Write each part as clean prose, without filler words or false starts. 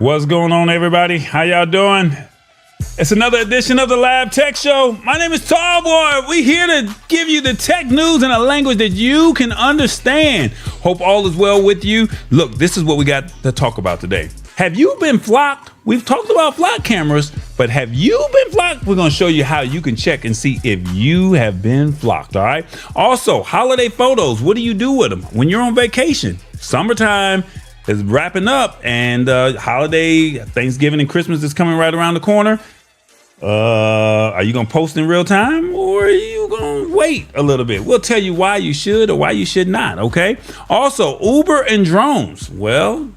What's going on, everybody? How y'all doing? It's another edition of the Lab Tech Show. My name is Tallboy. We here to give you the tech news in a language that you can understand. Hope all is well with you. Look, this is what we got to talk about today. Have you been flocked? We've talked about flock cameras, but have you been flocked? We're going to show you how you can check and see if you have been flocked, all right? Also, holiday photos. What do you do with them when you're on vacation? Summertime is wrapping up, and holiday, Thanksgiving and Christmas is coming right around the corner. Are you gonna post in real time, or are you gonna wait a little bit? We'll tell you why you should or why you should not. Okay. Also, Uber and drones. Well,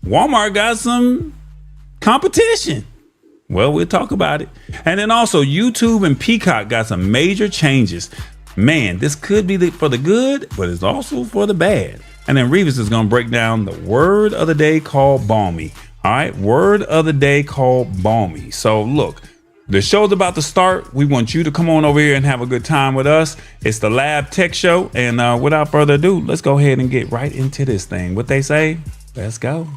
Walmart got some competition. Well, we'll talk about it. And then also, YouTube and Peacock got some major changes. Man, this could be for the good, but it's also for the bad. And then Revis is going to break down the word of the day called Balmy. All right. Word of the day called Balmy. So look, the show's about to start. We want you to come on over here and have a good time with us. It's the Lab Tech Show. And without further ado, let's go ahead and get right into this thing. What they say, let's go.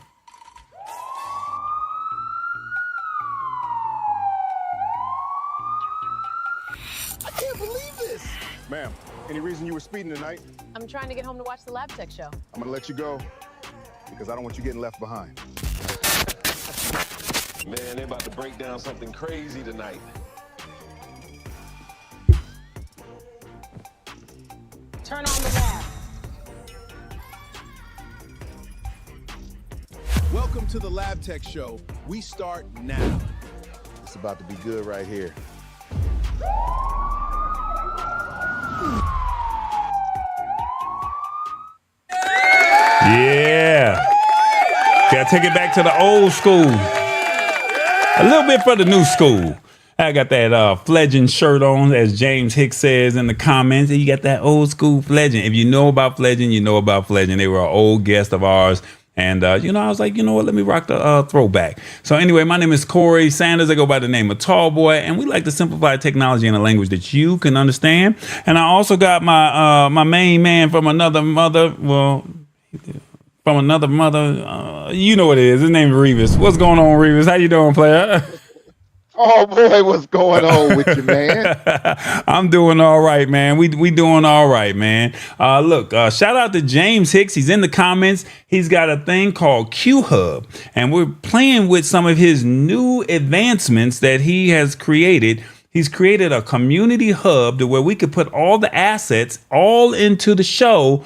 I can't believe this. Ma'am, any reason you were speeding tonight? I'm trying to get home to watch the Lab Tech Show. I'm gonna let you go because I don't want you getting left behind. Man, they're about to break down something crazy tonight. Turn on the lab. Welcome to the Lab Tech Show. We start now. It's about to be good right here. Yeah. Gotta take it back to the old school. A little bit for the new school. I got that fledging shirt on, as James Hicks says in the comments. You got that old school fledging. If you know about fledging, you know about fledging. They were an old guest of ours. And, I was like, you know what? Let me rock the throwback. So anyway, my name is Corey Sanders. I go by the name of Tallboy. And we like to simplify technology in a language that you can understand. And I also got my main man from another mother. Well, from another mother. You know what it is. His name is Revis. What's going on, Revis? How you doing, player? Oh boy, what's going on with you, man? I'm doing all right, man. We doing all right, man. Look, shout out to James Hicks. He's in the comments. He's got a thing called Q Hub, and we're playing with some of his new advancements that he has created. He's created a community hub to where we could put all the assets all into the show.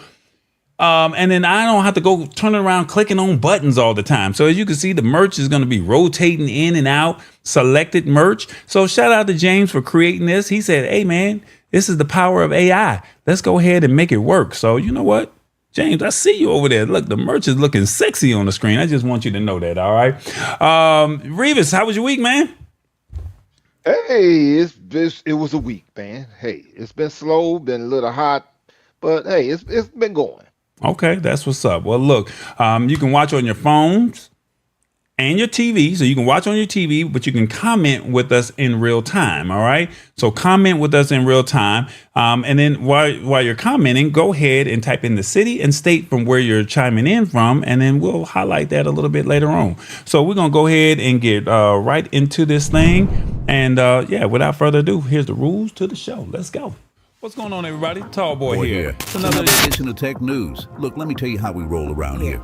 And then I don't have to go turning around clicking on buttons all the time. So as you can see, the merch is going to be rotating in and out, selected merch. So shout out to James for creating this. He said, hey, man, this is the power of AI. Let's go ahead and make it work. So you know what, James, I see you over there. Look, the merch is looking sexy on the screen. I just want you to know that. All right. Revis, how was your week, man? Hey, it was a week, man. Hey, it's been slow, been a little hot, but hey, it's been going. Okay, that's what's up. Well, look, you can watch on your phones and your TV. So you can watch on your TV, but you can comment with us in real time. All right. So comment with us in real time. And then while you're commenting, go ahead and type in the city and state from where you're chiming in from. And then we'll highlight that a little bit later on. So we're going to go ahead and get right into this thing. And without further ado, here's the rules to the show. Let's go. What's going on, everybody? Tallboy here. It's another edition of Tech News. Look, let me tell you how we roll around here.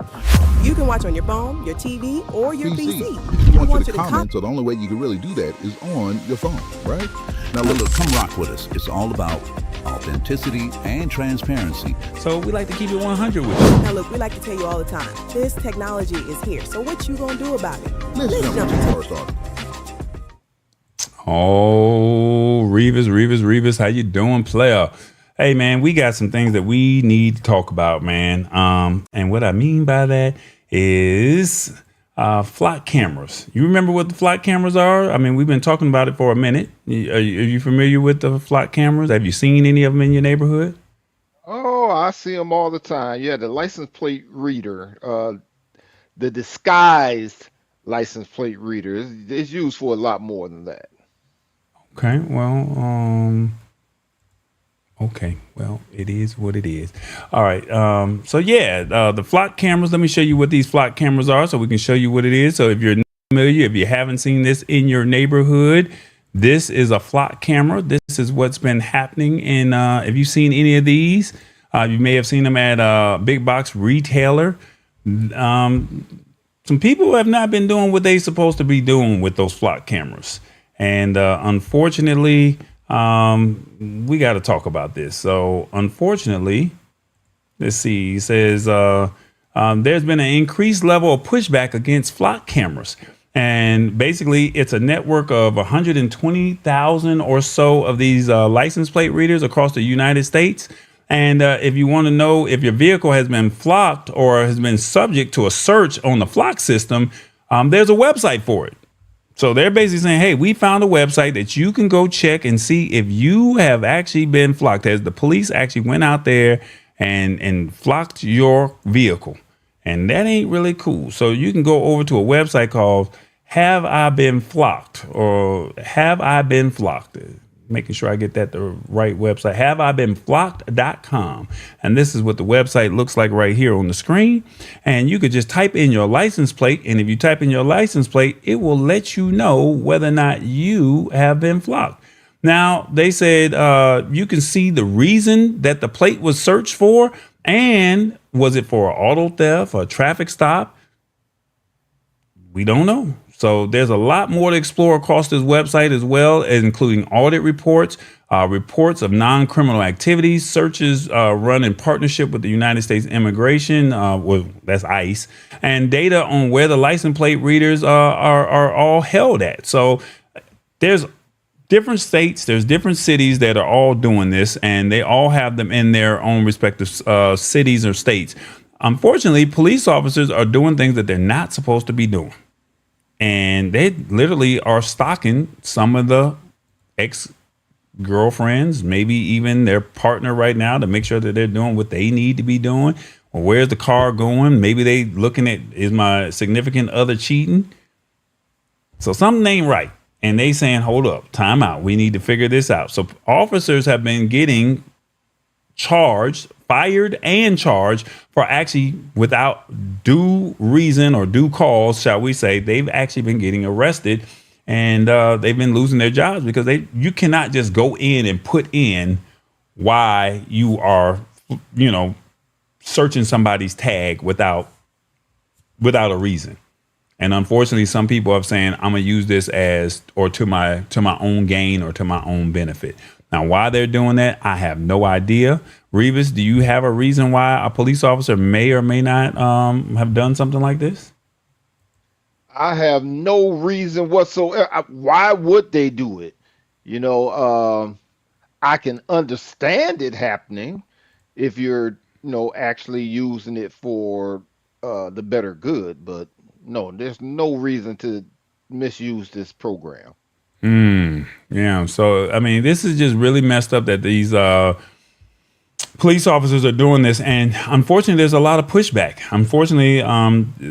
You can watch on your phone, your TV, or your PC. You want you to comment, so the only way you can really do that is on your phone, right? Now, look, come rock with us. It's all about authenticity and transparency. So we like to keep it 100 with you. Now, look, we like to tell you all the time, this technology is here. So what you gonna do about it? Let's jump into the first article. Oh, Revis, how you doing, player? Hey, man, we got some things that we need to talk about, man. And what I mean by that is flock cameras. You remember what the flock cameras are? I mean, we've been talking about it for a minute. Are you familiar with the flock cameras? Have you seen any of them in your neighborhood? Oh, I see them all the time. Yeah, the license plate reader, the disguised license plate reader is used for a lot more than that. Okay, well, it is what it is. All right. The flock cameras, let me show you what these flock cameras are so we can show you what it is. So if you're familiar, if you haven't seen this in your neighborhood, this is a flock camera. This is what's been happening. And if you've seen any of these, you may have seen them at a big box retailer. Some people have not been doing what they're supposed to be doing with those flock cameras. And unfortunately, we got to talk about this. So unfortunately, let's see, it says there's been an increased level of pushback against flock cameras. And basically, it's a network of 120,000 or so of these license plate readers across the United States. And if you want to know if your vehicle has been flocked or has been subject to a search on the flock system, there's a website for it. So they're basically saying, hey, we found a website that you can go check and see if you have actually been flocked, as the police actually went out there and flocked your vehicle. And that ain't really cool. So you can go over to a website called Have I Been Flocked, or Have I Been Flocked? Making sure I get that the right website, haveibeenflocked.com. And this is what the website looks like right here on the screen. And you could just type in your license plate. And if you type in your license plate, it will let you know whether or not you have been flocked. Now, they said you can see the reason that the plate was searched for. And was it for auto theft or a traffic stop? We don't know. So there's a lot more to explore across this website as well, including audit reports, reports of non-criminal activities, searches run in partnership with the United States Immigration, that's ICE, and data on where the license plate readers are all held at. So there's different states, there's different cities that are all doing this, and they all have them in their own respective cities or states. Unfortunately, police officers are doing things that they're not supposed to be doing. And they literally are stalking some of the ex-girlfriends, maybe even their partner right now, to make sure that they're doing what they need to be doing. Or where's the car going? Maybe they looking at, is my significant other cheating? So something ain't right. And they saying, hold up, time out. We need to figure this out. So officers have been getting fired and charged for actually, without due reason or due cause, shall we say, they've actually been getting arrested, and they've been losing their jobs because you cannot just go in and put in why you are, searching somebody's tag without a reason. And unfortunately, some people are saying, I'm gonna use this to my own gain or to my own benefit. Now, why they're doing that, I have no idea. Revis, do you have a reason why a police officer may or may not have done something like this? I have no reason whatsoever. Why would they do it? I can understand it happening if you're, actually using it for the better good. But no, there's no reason to misuse this program. Yeah. So, I mean, this is just really messed up that these police officers are doing this. And unfortunately, there's a lot of pushback. Unfortunately,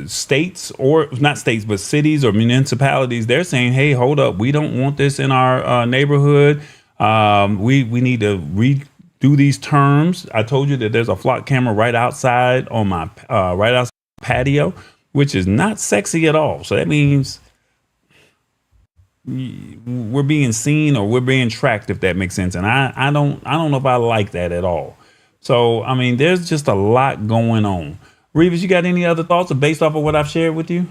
states, or not states, but cities or municipalities, they're saying, hey, hold up. We don't want this in our neighborhood. We need to redo these terms. I told you that there's a flock camera right outside on my right outside patio, which is not sexy at all. So that means we're being seen or we're being tracked, if that makes sense. And I don't know if I like that at all. So, I mean, there's just a lot going on. Revis, you got any other thoughts based off of what I've shared with you?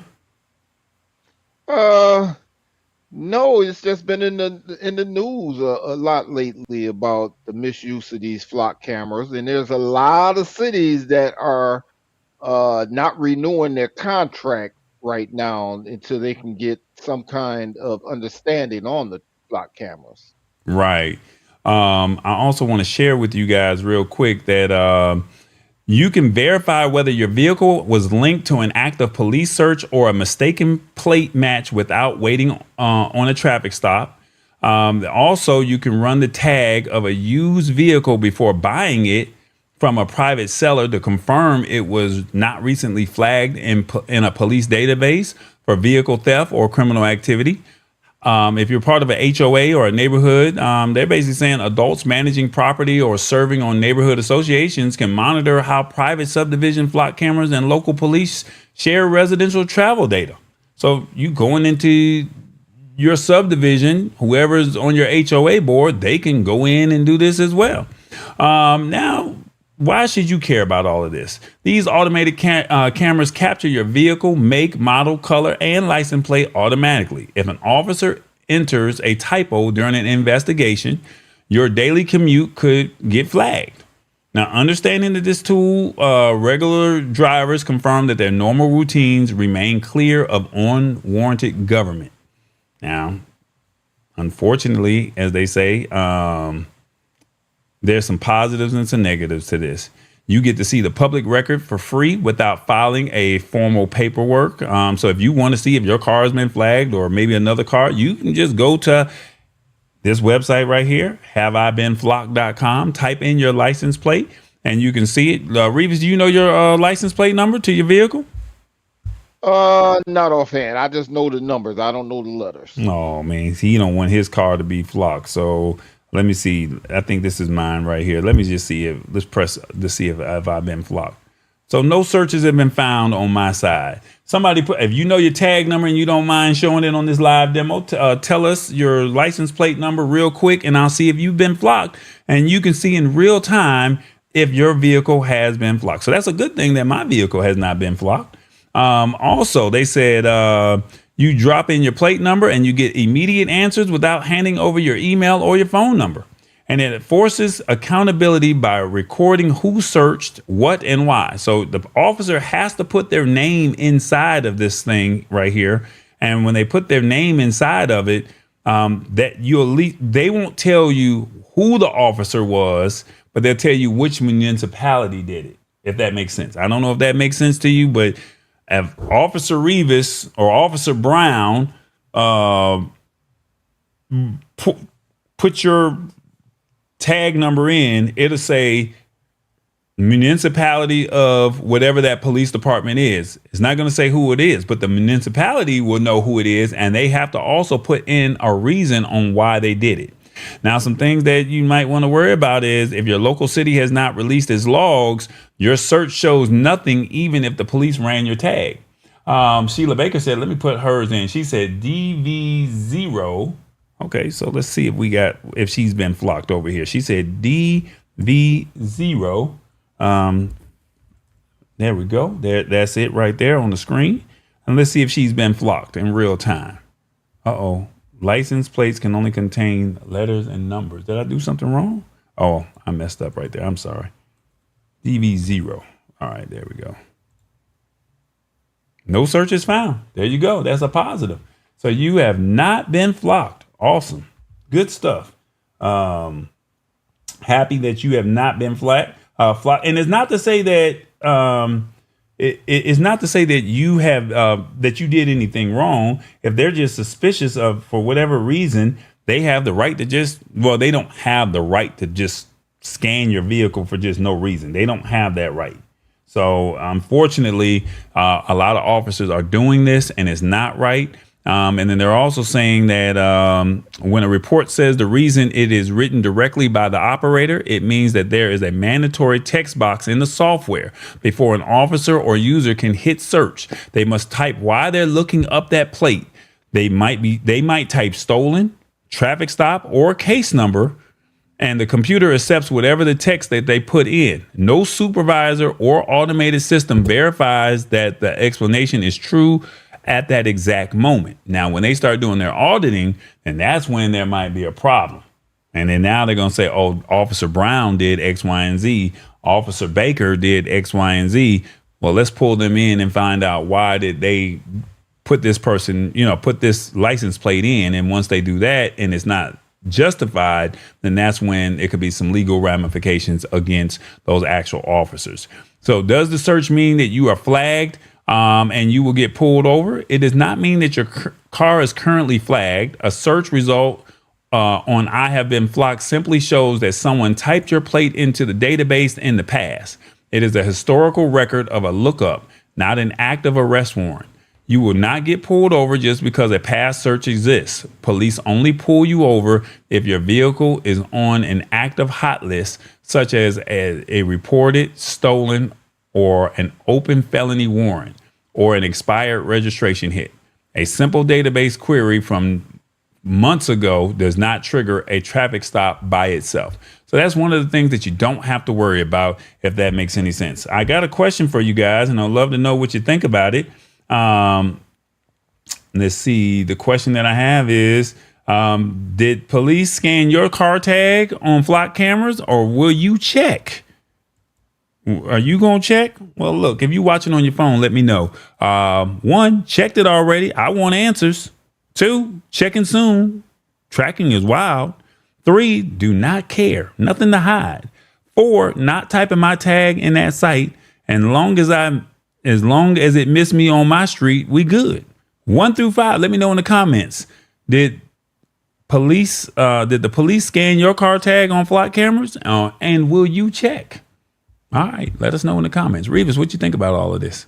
No, it's just been in the news a lot lately about the misuse of these flock cameras. And there's a lot of cities that are not renewing their contract right now until they can get some kind of understanding on the flock cameras. Right. I also want to share with you guys real quick that you can verify whether your vehicle was linked to an active police search or a mistaken plate match without waiting on a traffic stop. Also, you can run the tag of a used vehicle before buying it from a private seller to confirm it was not recently flagged in a police database for vehicle theft or criminal activity. If you're part of an HOA or a neighborhood, they're basically saying adults managing property or serving on neighborhood associations can monitor how private subdivision flock cameras and local police share residential travel data. So you going into your subdivision, whoever's on your HOA board, they can go in and do this as well. Now, why should you care about all of this? These automated cameras capture your vehicle, make, model, color, and license plate automatically. If an officer enters a typo during an investigation, your daily commute could get flagged. Now, understanding that this tool, regular drivers confirm that their normal routines remain clear of unwarranted government. Now, unfortunately, as they say, there's some positives and some negatives to this. You get to see the public record for free without filing a formal paperwork. So if you want to see if your car has been flagged or maybe another car, you can just go to this website right here, haveibeenflocked.com, type in your license plate and you can see it. Revis, do you know your license plate number to your vehicle? Not offhand. I just know the numbers. I don't know the letters. Oh man, he don't want his car to be flocked. So let me see. I think this is mine right here. Let me just see if let's press to see if I've been flocked. So no searches have been found on my side. Somebody put, if you know your tag number and you don't mind showing it on this live demo, tell us your license plate number real quick and I'll see if you've been flocked, and you can see in real time if your vehicle has been flocked. So that's a good thing that my vehicle has not been flocked. Also, they said you drop in your plate number and you get immediate answers without handing over your email or your phone number. And it forces accountability by recording who searched, what, and why. So the officer has to put their name inside of this thing right here. And when they put their name inside of it, they won't tell you who the officer was, but they'll tell you which municipality did it, if that makes sense. I don't know if that makes sense to you, but if Officer Revis or Officer Brown put your tag number in, it'll say municipality of whatever that police department is. It's not going to say who it is, but the municipality will know who it is, and they have to also put in a reason on why they did it. Now, some things that you might want to worry about is if your local city has not released its logs, your search shows nothing, even if the police ran your tag. Sheila Baker said, let me put hers in. She said DV0. Okay, so let's see if she's been flocked over here. She said DV0. There we go. That's it right there on the screen. And let's see if she's been flocked in real time. Uh-oh. License plates can only contain letters and numbers. Did I do something wrong? Oh, I messed up right there. I'm sorry. DV0. All right, there we go. No searches found. There you go. That's a positive. So you have not been flocked. Awesome. Good stuff. Happy that you have not been flocked. And it's not to say that it's not to say that you have that you did anything wrong. If they're just suspicious of, for whatever reason, they have the right to they don't have the right to just scan your vehicle for just no reason. They don't have that right. So unfortunately, a lot of officers are doing this and it's not right. And then they're also saying that when a report says the reason it is written directly by the operator, it means that there is a mandatory text box in the software before an officer or user can hit search. They must type why they're looking up that plate. They might type stolen, traffic stop, or case number, and the computer accepts whatever the text that they put in. No supervisor or automated system verifies that the explanation is true at that exact moment. Now, when they start doing their auditing, then that's when there might be a problem. And then now they're going to say, oh, Officer Brown did X, Y, and Z. Officer Baker did X, Y, and Z. Well, let's pull them in and find out why did they put this person, put this license plate in. And once they do that and it's not justified, then that's when it could be some legal ramifications against those actual officers. So does the search mean that you are flagged and you will get pulled over? It does not mean that your car is currently flagged. A search result on I have been flocked simply shows that someone typed your plate into the database in the past. It is a historical record of a lookup, not an active arrest warrant. You will not get pulled over just because a past search exists. Police only pull you over if your vehicle is on an active hot list, such as a reported, stolen, or an open felony warrant, or an expired registration hit. A simple database query from months ago does not trigger a traffic stop by itself. So that's one of the things that you don't have to worry about, if that makes any sense. I got a question for you guys, and I'd love to know what you think about it. Let's see. The question that I have is, did police scan your car tag on flock cameras, or will you check? Are you going to check? Well, look, if you're watching on your phone, let me know. 1, checked it already. I want answers. 2, checking soon. Tracking is wild. 3, do not care. Nothing to hide. 4, not typing my tag in that site. And as long as it missed me on my street, we good. 1 through 5, let me know in the comments. Did the police scan your car tag on flock cameras? And will you check? All right, let us know in the comments. Revis, what you think about all of this?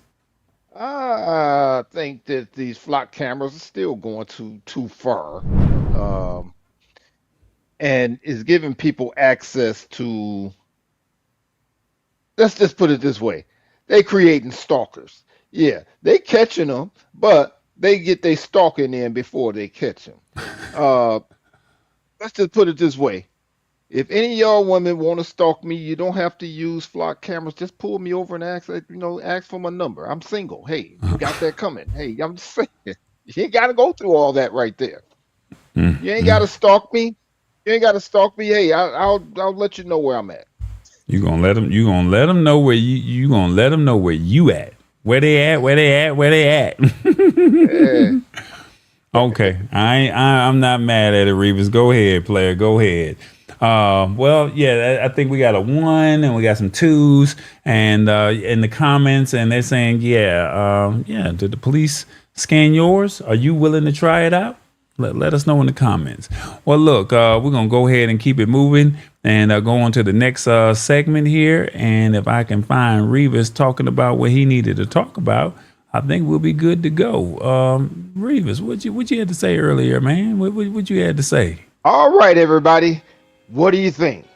I think that these flock cameras are still going too far, and is giving people access to. Let's just put it this way: they creating stalkers. Yeah, they catching them, but they get they stalking in before they catch them. Let's just put it this way: if any of y'all women want to stalk me, you don't have to use flock cameras. Just pull me over and ask for my number. I'm single. Hey, you got that coming. Hey, I'm just saying, you ain't got to go through all that right there. You ain't got to stalk me. You ain't got to stalk me. Hey, I'll let you know where I'm at. You gonna let them know where you gonna let them know where you at. Where they at. Yeah. Okay, I'm not mad at it, Revis. Go ahead, player. Go ahead. Well, yeah, I think we got a 1 and we got some 2s, and in the comments, and they're saying, did the police scan yours? Are you willing to try it out? Let us know in the comments. Well, look, we're going to go ahead and keep it moving and go on to the next segment here. And if I can find Revis talking about what he needed to talk about, I think we'll be good to go. Revis, what you had to say earlier, man? What you had to say? All right, everybody. What do you think?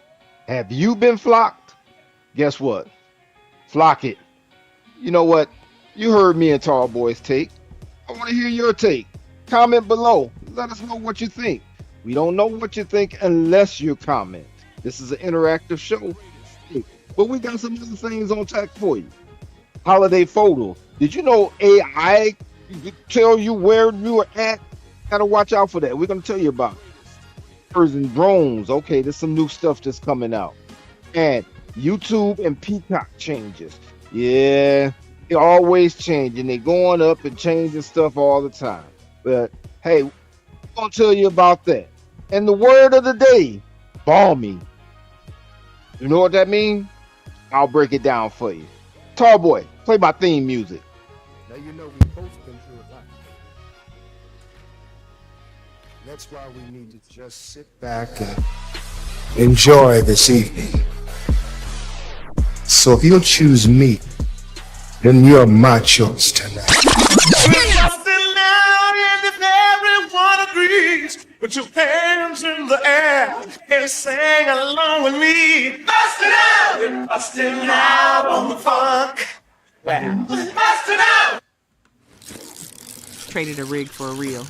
Have you been flocked? Guess what? Flock it. You know what? You heard me and Tall Boy's take. I want to hear your take. Comment below. Let us know what you think. We don't know what you think unless you comment. This is an interactive show. But we got some other things on tap for you. Holiday photo. Did you know AI tell you where you are at? Gotta watch out for that. We're gonna tell you about it. And drones. Okay, there's some new stuff that's coming out. And YouTube and Peacock changes. Yeah, they're always changing. They're going up and changing stuff all the time. But hey, we're gonna tell you about that. And the word of the day, balmy. You know what that means? I'll break it down for you. Tall Boy, play my theme music. Now you know we've both been through a lot. That's why we need to just sit back and enjoy this evening. So if you'll choose me, then you're my choice tonight. Everyone agrees. Put your hands in the air and sing along with me. Bustin' out, bustin' out on the funk. Bustin' out. Traded a rig for a reel.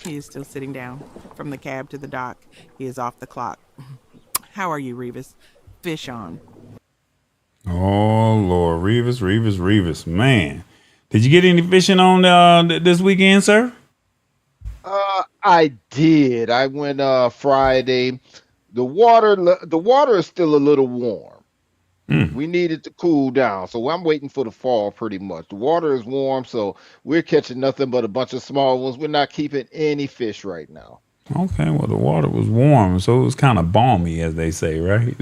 He is still sitting down. From the cab to the dock, he is off the clock. How are you, Revis? Fish on. Oh, Lord. Revis. Man. Did you get any fishing on this weekend, sir? I did. I went Friday. The water is still a little warm. We need it to cool down, so I'm waiting for the fall pretty much. The water is warm, so we're catching nothing but a bunch of small ones. We're not keeping any fish right now. Okay, well, the water was warm, so it was kind of balmy, as they say, right?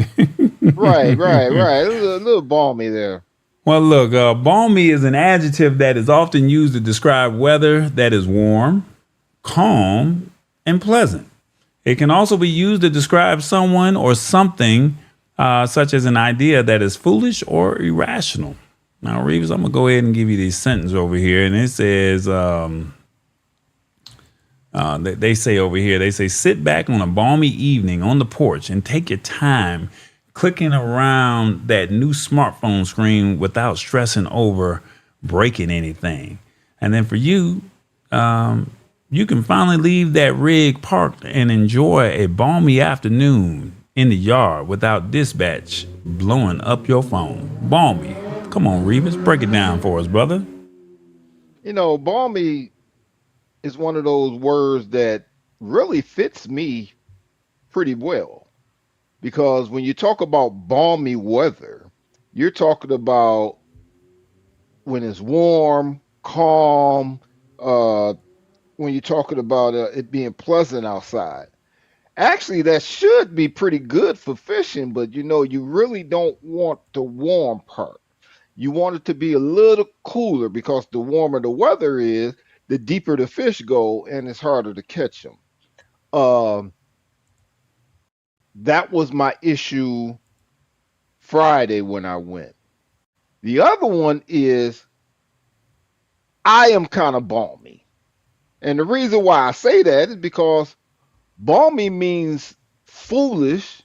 Right. It was a little balmy there. Well, look, balmy is an adjective that is often used to describe weather that is warm, calm, and pleasant. It can also be used to describe someone or something, such as an idea that is foolish or irrational. Now, Revis, I'm going to go ahead and give you this sentence over here. And it says, they say, sit back on a balmy evening on the porch and take your time clicking around that new smartphone screen without stressing over breaking anything. And then for you, you can finally leave that rig parked and enjoy a balmy afternoon in the yard without dispatch blowing up your phone. Balmy. Come on, Revis, break it down for us, brother. You know, balmy is one of those words that really fits me pretty well, because when you talk about balmy weather, you're talking about when it's warm, calm, when you're talking about it being pleasant outside. Actually, that should be pretty good for fishing, but you know, you really don't want the warm part. You want it to be a little cooler, because the warmer the weather is, the deeper the fish go, and it's harder to catch them. Um, that was my issue Friday when I went. The other one is I am kind of balmy. And the reason why I say that is because balmy means foolish,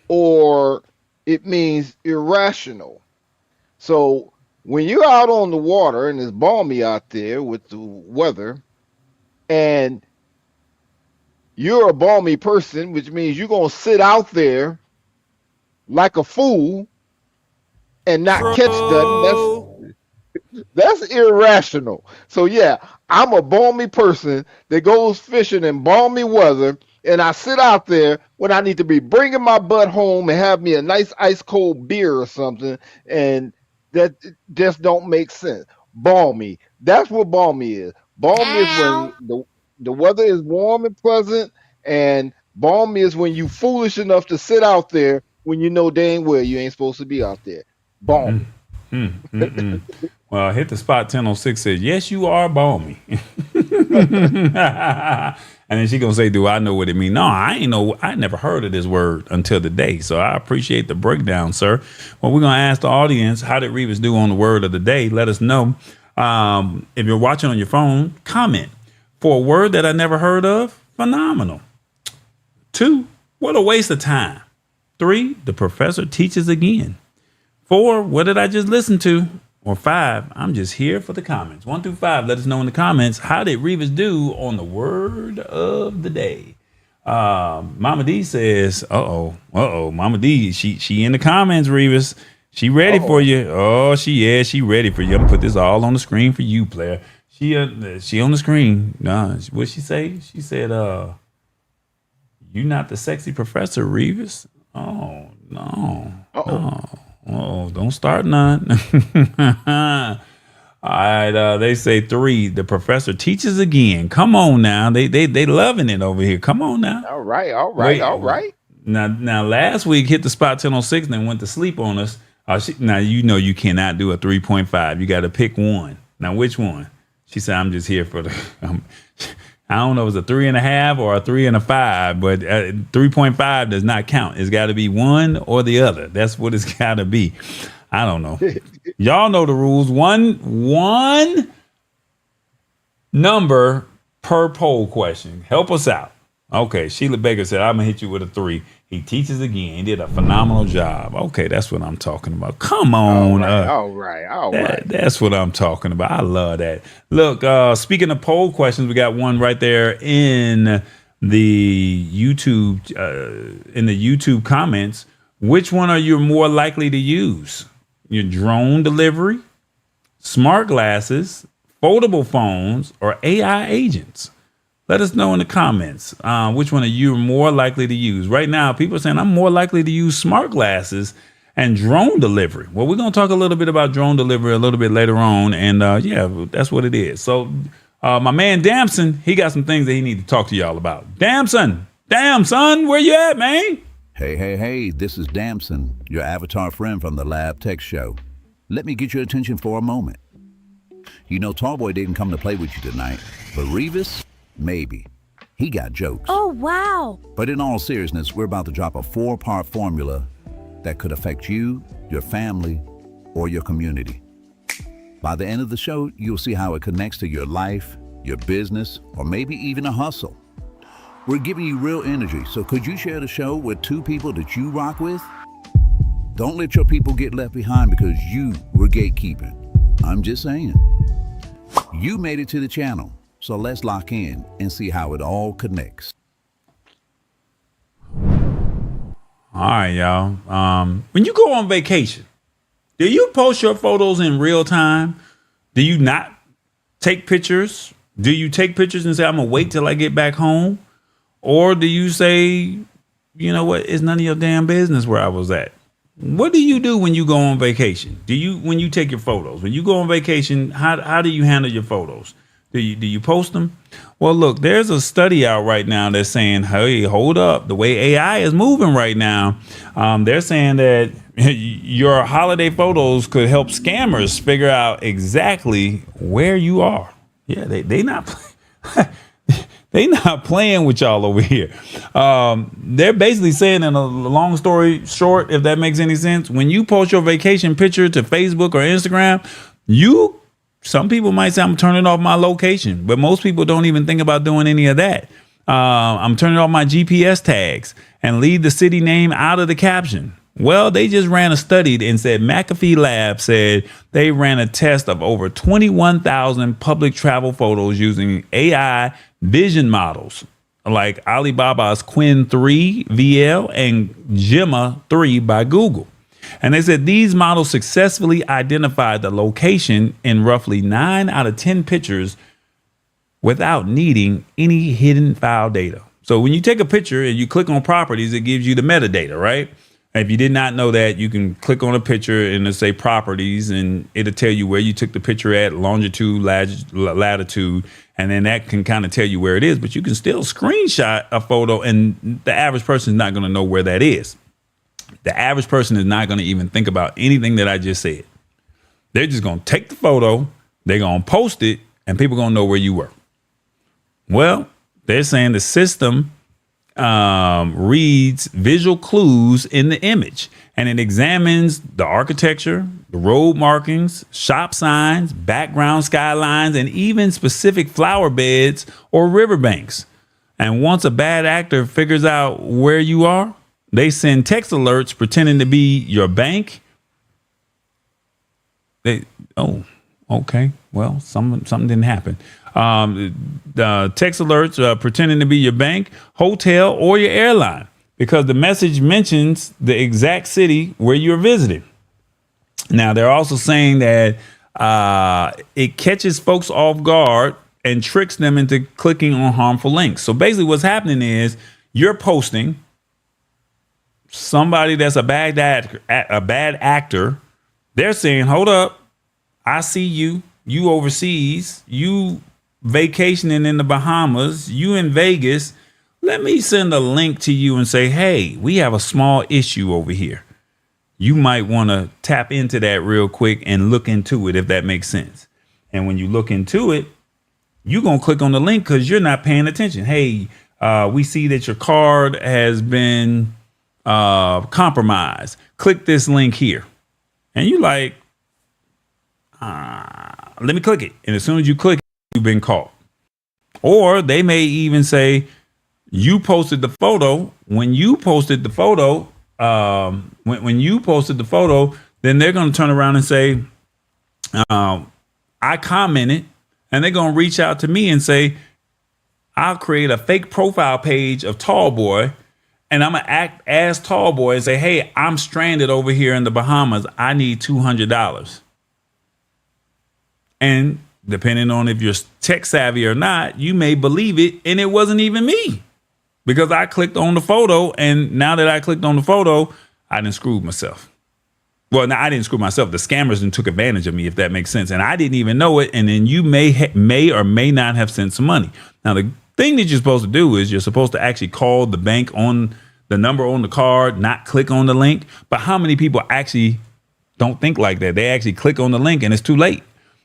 or it means irrational. So when you're out on the water and it's balmy out there with the weather, and you're a balmy person, which means you're going to sit out there like a fool and not catch nothing. That's irrational. So yeah, I'm a balmy person that goes fishing in balmy weather, and I sit out there when I need to be bringing my butt home and have me a nice ice cold beer or something, and that just don't make sense. Balmy. That's what balmy is. Balmy is when the weather is warm and pleasant, and balmy is when you foolish enough to sit out there when you know dang well you ain't supposed to be out there. Balmy. Well, hit the spot 1006 says, yes, you are balmy. And then she gonna say, do I know what it means? No, I ain't know. I never heard of this word until today. So I appreciate the breakdown, sir. Well, we're gonna ask the audience, how did Revis do on the word of the day? Let us know. If you're watching on your phone, comment. For a word that I never heard of, phenomenal. 2, what a waste of time. 3, the professor teaches again. 4, what did I just listen to? Or 5, I'm just here for the comments. 1 through 5, let us know in the comments, how did Revis do on the word of the day? Mama D says, Mama D, she in the comments, Revis. She ready for you. Oh, she ready for you. I'm gonna put this all on the screen for you, player. She on the screen. Nah, what'd she say? She said, you not the sexy Professor Revis? Oh, no. Oh, don't start none. All right, they say 3, the professor teaches again. Come on now. They loving it over here. Come on now. All right. Now last week hit the spot 1006 and then went to sleep on us. Now you know you cannot do a 3.5. You got to pick one. Now which one? She said, I'm just here for the I don't know if it's a 3.5 or a 3 and a 5, but 3.5 does not count. It's got to be one or the other. That's what it's got to be. I don't know. Y'all know the rules. One number per poll question. Help us out. Okay, Sheila Baker said, I'm going to hit you with a 3. He teaches again. He did a phenomenal job. Okay, that's what I'm talking about. Come on. All right. That's what I'm talking about. I love that. Look, speaking of poll questions, we got one right there in the YouTube comments. Which one are you more likely to use? Your drone delivery, smart glasses, foldable phones, or AI agents? Let us know in the comments which one are you more likely to use. Right now, people are saying I'm more likely to use smart glasses and drone delivery. Well, we're going to talk a little bit about drone delivery a little bit later on. And yeah, that's what it is. So my man Damson, he got some things that he need to talk to y'all about. Damson, where you at, man? Hey, this is Damson, your avatar friend from the Lab Tech Show. Let me get your attention for a moment. You know, Tallboy didn't come to play with you tonight, but Revis, maybe. He got jokes. Oh, wow. But in all seriousness, we're about to drop a 4-part formula that could affect you, your family, or your community. By the end of the show, you'll see how it connects to your life, your business, or maybe even a hustle. We're giving you real energy, so could you share the show with 2 people that you rock with? Don't let your people get left behind because you were gatekeeping. I'm just saying. You made it to the channel, So let's lock in and see how it all connects. All right, y'all. When you go on vacation, do you post your photos in real time? Do you not take pictures? Do you take pictures and say, I'm going to wait till I get back home? Or do you say, you know what, it's none of your damn business where I was at? What do you do when you go on vacation? When you take your photos? When you go on vacation, how do you handle your photos? Do you post them? Well, look, there's a study out right now that's saying, hey, hold up. The way AI is moving right now, they're saying that your holiday photos could help scammers figure out exactly where you are. Yeah, they not they not playing with y'all over here. They're basically saying, in a long story short, if that makes any sense, when you post your vacation picture to Facebook or Instagram, some people might say, I'm turning off my location, but most people don't even think about doing any of that. I'm turning off my GPS tags and leave the city name out of the caption. Well, they just ran a study and said McAfee Lab said they ran a test of over 21,000 public travel photos using AI vision models like Alibaba's Quinn 3 VL and Gemma 3 by Google. And they said these models successfully identified the location in roughly 9 out of 10 pictures without needing any hidden file data. So when you take a picture and you click on properties, it gives you the metadata, right? And if you did not know that, you can click on a picture and it'll say properties, and it'll tell you where you took the picture at, longitude, latitude, and then that can kind of tell you where it is. But you can still screenshot a photo, and the average person is not going to know where that is. The average person is not going to even think about anything that I just said. They're just going to take the photo, they're going to post it, and people are going to know where you were. Well, they're saying the system reads visual clues in the image, and it examines the architecture, the road markings, shop signs, background skylines, and even specific flower beds or riverbanks. And once a bad actor figures out where you are, they send text alerts pretending to be your bank. Okay. Well, something didn't happen. The text alerts pretending to be your bank, hotel, or your airline, because the message mentions the exact city where you're visiting. Now, they're also saying that it catches folks off guard and tricks them into clicking on harmful links. So basically what's happening is you're posting, somebody that's a bad actor, they're saying, hold up, I see you overseas, you vacationing in the Bahamas, you in Vegas. Let me send a link to you and say, hey, we have a small issue over here. You might want to tap into that real quick and look into it, if that makes sense. And when you look into it, you're going to click on the link because you're not paying attention. Hey, we see that your card has been compromised. Click this link here. And you like, let me click it. And as soon as you click it, you've been caught. Or they may even say, you posted the photo. When you posted the photo, when you posted the photo, then they're going to turn around and say, I commented, and they're going to reach out to me and say, I'll create a fake profile page of Tallboy, and I'm going to act as Tallboy and say, hey, I'm stranded over here in the Bahamas. I need $200. And depending on if you're tech savvy or not, you may believe it, and it wasn't even me, because I clicked on the photo, and now that I clicked on the photo, I done screwed myself. Well, no, I didn't screw myself. The scammers done took advantage of me, if that makes sense. And I didn't even know it. And then you may or may not have sent some money. Now, the thing that you're supposed to do is you're supposed to actually call the bank on the number on the card, not click on the link. But how many people actually don't think like that? They actually click on the link and it's too late.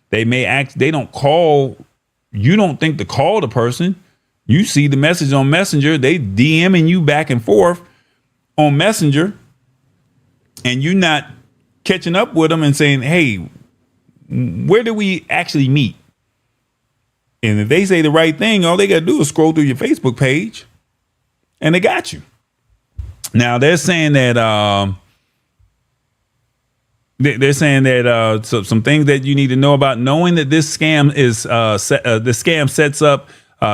They don't call. You don't think to call the person. You see the message on Messenger. They DMing you back and forth on Messenger, and you're not catching up with them and saying, hey, where do we actually meet? And if they say the right thing, all they got to do is scroll through your Facebook page and they got you. Now they're saying that They're saying that some things that you need to know about knowing that this scam is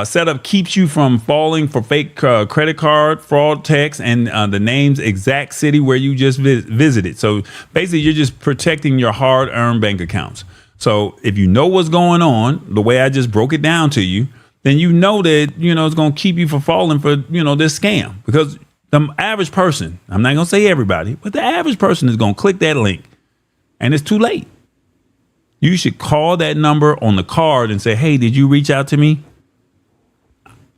setup keeps you from falling for fake credit card fraud texts and the name's exact city where you just visited. So basically, you're just protecting your hard-earned bank accounts. So if you know what's going on, the way I just broke it down to you, then you know that it's going to keep you from falling for this scam, because the average person, I'm not going to say everybody, but the average person is going to click that link. And it's too late. You should call that number on the card and say, hey, did you reach out to me?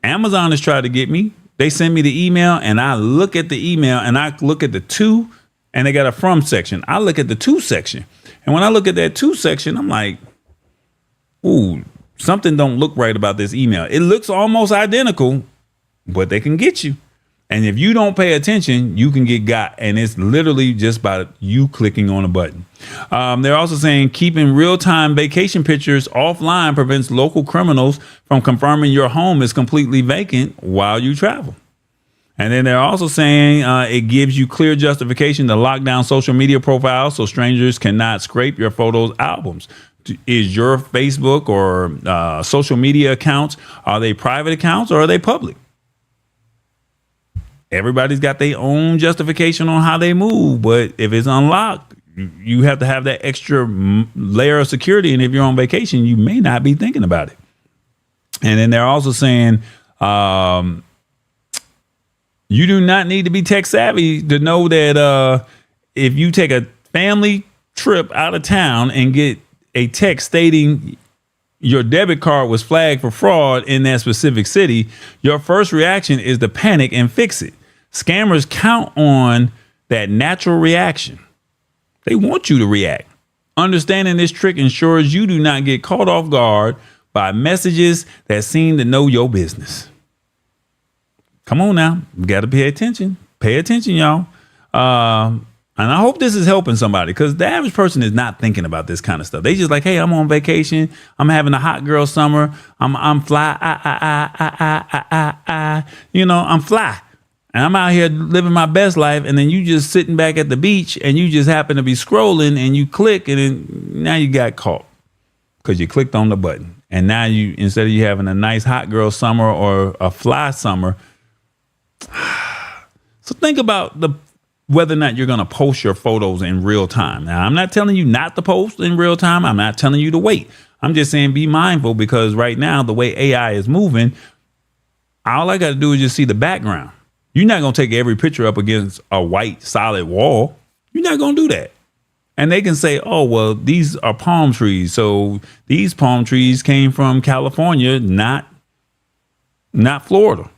Amazon has tried to get me. They send me the email and I look at the email and I look at the to, and they got a from section. I look at the to section. And when I look at that to section, I'm like, ooh, something don't look right about this email. It looks almost identical, but they can get you. And if you don't pay attention, you can get got. And it's literally just by you clicking on a button. They're also saying keeping real-time vacation pictures offline prevents local criminals from confirming your home is completely vacant while you travel. And then they're also saying it gives you clear justification to lock down social media profiles so strangers cannot scrape your photos, albums. Is your Facebook or social media accounts, are they private accounts or are they public? Everybody's got their own justification on how they move, but if it's unlocked, you have to have that extra layer of security. And if you're on vacation, you may not be thinking about it. And then they're also saying you do not need to be tech savvy to know that if you take a family trip out of town and get a text stating your debit card was flagged for fraud in that specific city, your first reaction is to panic and fix it. Scammers count on that natural reaction. They want you to react. Understanding this trick ensures you do not get caught off guard by messages that seem to know your business. Come on now. You got to pay attention. Pay attention, y'all. And I hope this is helping somebody, because the average person is not thinking about this kind of stuff. They just like, hey, I'm on vacation. I'm having a hot girl summer. I'm fly. I'm fly. And I'm out here living my best life. And then you just sitting back at the beach and you just happen to be scrolling and you click and then now you got caught because you clicked on the button. And now you, instead of you having a nice hot girl summer or a fly summer. So think about whether or not you're going to post your photos in real time. Now, I'm not telling you not to post in real time. I'm not telling you to wait. I'm just saying be mindful, because right now, the way AI is moving, all I got to do is just see the background. You're not going to take every picture up against a white solid wall. You're not going to do that. And they can say, oh, well, these are palm trees. So these palm trees came from California, not Florida.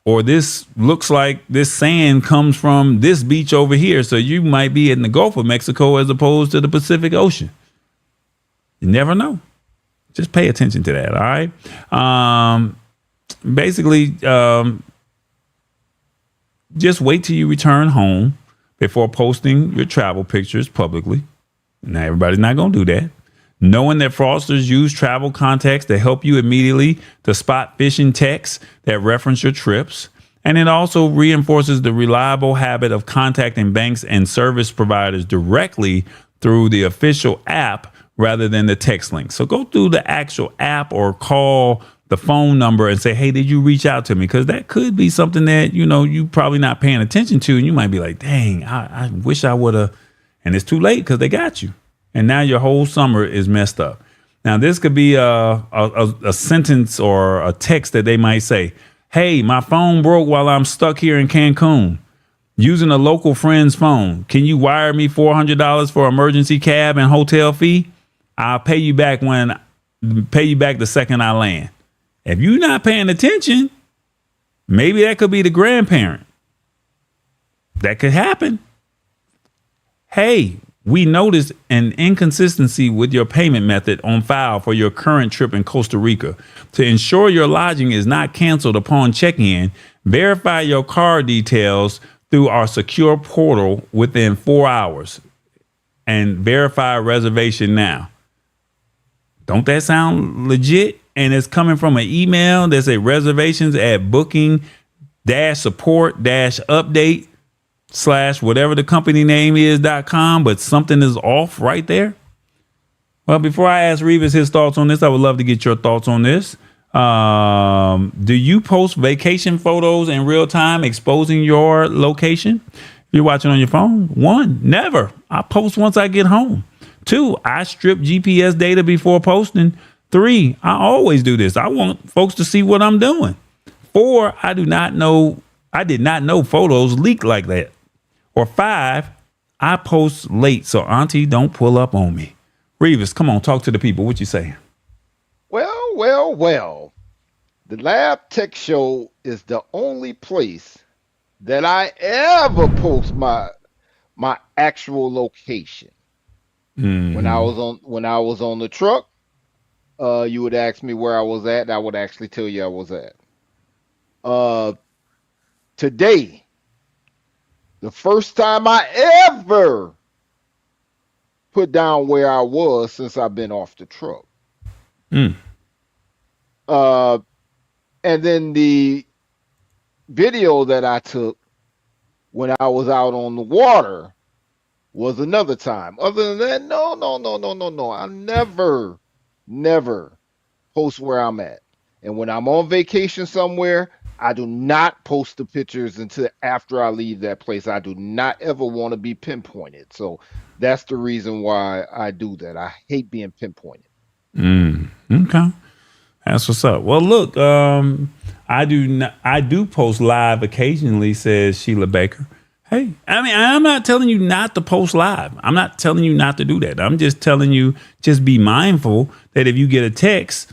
Or this looks like this sand comes from this beach over here. So you might be in the Gulf of Mexico as opposed to the Pacific Ocean. You never know. Just pay attention to that. All right. Basically, just wait till you return home before posting your travel pictures publicly. Now, everybody's not going to do that. Knowing that fraudsters use travel context to help you immediately to spot phishing texts that reference your trips. And it also reinforces the reliable habit of contacting banks and service providers directly through the official app rather than the text link. So go through the actual app or call the phone number and say, hey, did you reach out to me? Because that could be something that, you probably not paying attention to. And you might be like, dang, I wish I would have. And it's too late because they got you. And now your whole summer is messed up. Now, this could be a sentence or a text that they might say, hey, my phone broke while I'm stuck here in Cancun using a local friend's phone. Can you wire me $400 for emergency cab and hotel fee? I'll pay you back the second I land. If you're not paying attention, maybe that could be the grandparent. That could happen. Hey, we noticed an inconsistency with your payment method on file for your current trip in Costa Rica. To ensure your lodging is not canceled upon check-in, verify your card details through our secure portal within 4 hours and verify reservation now. Don't that sound legit? And it's coming from an email that says reservations at booking-support-update. / whatever the company name is.com, but something is off right there? Well, before I ask Revis his thoughts on this, I would love to get your thoughts on this. Do you post vacation photos in real time exposing your location? You're watching on your phone? 1, never. I post once I get home. 2, I strip GPS data before posting. 3, I always do this. I want folks to see what I'm doing. 4, I did not know photos leak like that. Or 5, I post late so Auntie don't pull up on me. Revis, come on, talk to the people. What you saying? Well. The Lab Tech Show is the only place that I ever post my actual location. When I was on the truck, you would ask me where I was at, and I would actually tell you I was at. Today, the first time I ever put down where I was since I've been off the truck. And then the video that I took when I was out on the water was another time. Other than that, no. I never post where I'm at. And when I'm on vacation somewhere, I do not post the pictures until after I leave that place. I do not ever want to be pinpointed. So that's the reason why I do that. I hate being pinpointed. Okay. That's what's up. Well, look, I do post live occasionally, says Sheila Baker. Hey, I mean, I'm not telling you not to post live. I'm not telling you not to do that. I'm just telling you, just be mindful that if you get a text,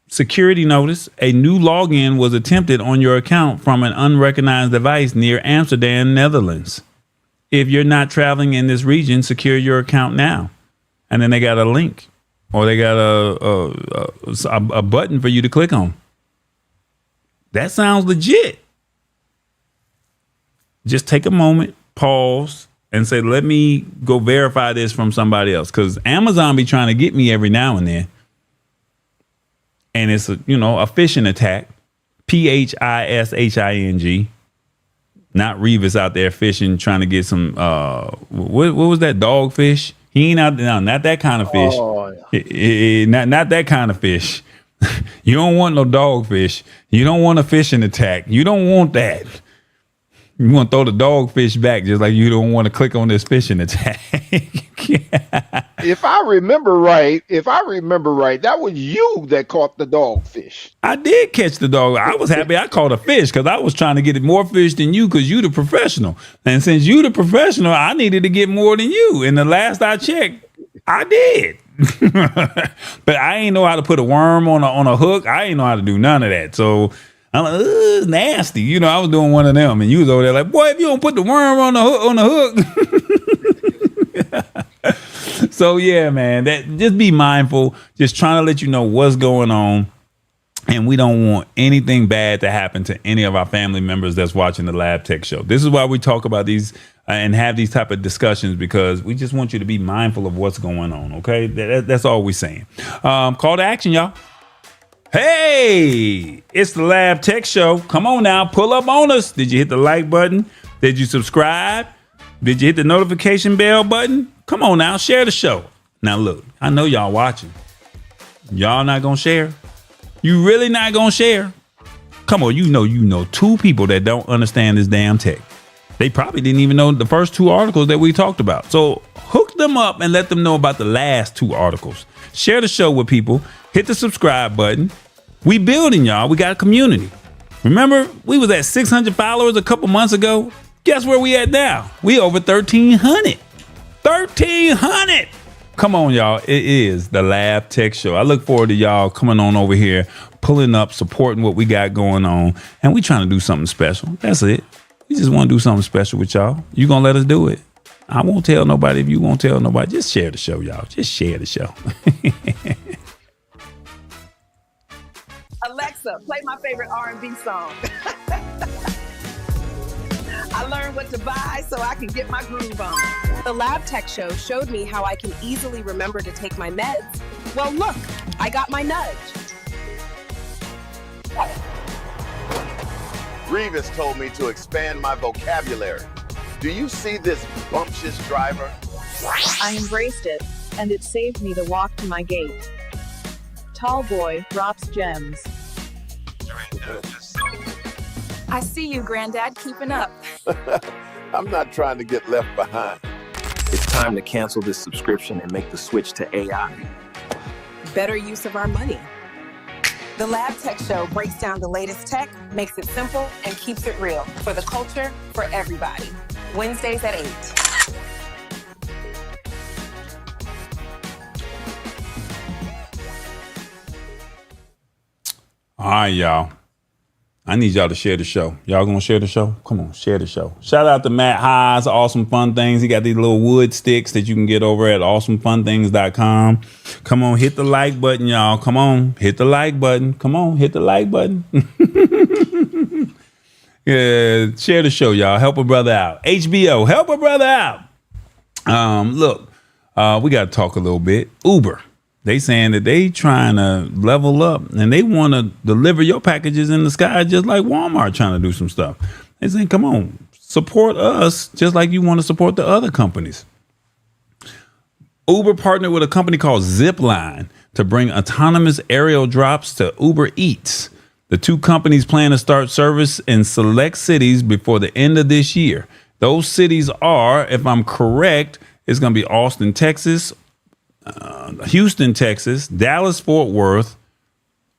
security notice, a new login was attempted on your account from an unrecognized device near Amsterdam, Netherlands. If you're not traveling in this region, secure your account now. And then they got a link. Or they got a button for you to click on. That sounds legit. Just take a moment, pause, and say, let me go verify this from somebody else. Because Amazon be trying to get me every now and then. And it's a phishing attack. PHISHING. Not Revis out there fishing, trying to get some, what was that, dogfish? He ain't out there, no, not that kind of fish. Not that kind of fish. You don't want no dogfish. You don't want a fishing attack. You don't want that. You want to throw the dogfish back just like you don't want to click on this fishing attack. If I remember right, that was you that caught the dogfish. I did catch the dog. I was happy I caught a fish because I was trying to get more fish than you because you the professional. And since you the professional, I needed to get more than you. And the last I checked, I did. But I ain't know how to put a worm on a hook. I ain't know how to do none of that. So I'm like, it's nasty. I was doing one of them, and you was over there like, boy, if you don't put the worm on the hook. So yeah, man, just be mindful. Just trying to let you know what's going on. And we don't want anything bad to happen to any of our family members that's watching the Lab Tech Show. This is why we talk about these and have these type of discussions, because we just want you to be mindful of what's going on. Okay, that's all we're saying. Call to action, y'all. Hey, it's the Lab Tech Show. Come on now, pull up on us. Did you hit the like button? Did you subscribe? Did you hit the notification bell button? Come on now, share the show. Now look, I know y'all watching. Y'all not gonna share? You really not gonna share? Come on, you know 2 people that don't understand this damn tech. They probably didn't even know the first 2 articles that we talked about. So hook them up and let them know about the last 2 articles. Share the show with people. Hit the subscribe button. We building, y'all. We got a community. Remember, we was at 600 followers a couple months ago. Guess where we at now? We over 1,300. 1,300. Come on, y'all. It is the Lab Tech Show. I look forward to y'all coming on over here, pulling up, supporting what we got going on. And we trying to do something special. That's it. We just want to do something special with y'all. You going to let us do it? I won't tell nobody if you won't tell nobody. Just share the show, y'all. Just share the show. Alexa, play my favorite R&B song. I learned what to buy so I can get my groove on. The Lab Tech Show showed me how I can easily remember to take my meds. Well, look, I got my nudge. Revis told me to expand my vocabulary. Do you see this bumptious driver? I embraced it, and it saved me the walk to my gate. Tall boy drops gems. I see you, Granddad, keeping up. I'm not trying to get left behind. It's time to cancel this subscription and make the switch to AI. Better use of our money. The Lab Tech Show breaks down the latest tech, makes it simple, and keeps it real for the culture, for everybody. Wednesdays at 8. All right, y'all. I need y'all to share the show. Y'all gonna share the show? Come on, share the show. Shout out to Matt Haas, Awesome Fun Things. He got these little wood sticks that you can get over at awesomefunthings.com. Come on, hit the like button, y'all. Come on, hit the like button. Come on, hit the like button. Yeah, share the show, y'all. Help a brother out. HBO, help a brother out. Look, we got to talk a little bit. Uber. They saying that they trying to level up and they want to deliver your packages in the sky just like Walmart trying to do some stuff. They saying, come on, support us just like you want to support the other companies. Uber partnered with a company called Zipline to bring autonomous aerial drops to Uber Eats. The two companies plan to start service in select cities before the end of this year. Those cities are, if I'm correct, it's going to be Austin, Texas, Houston, Texas, Dallas and Fort Worth,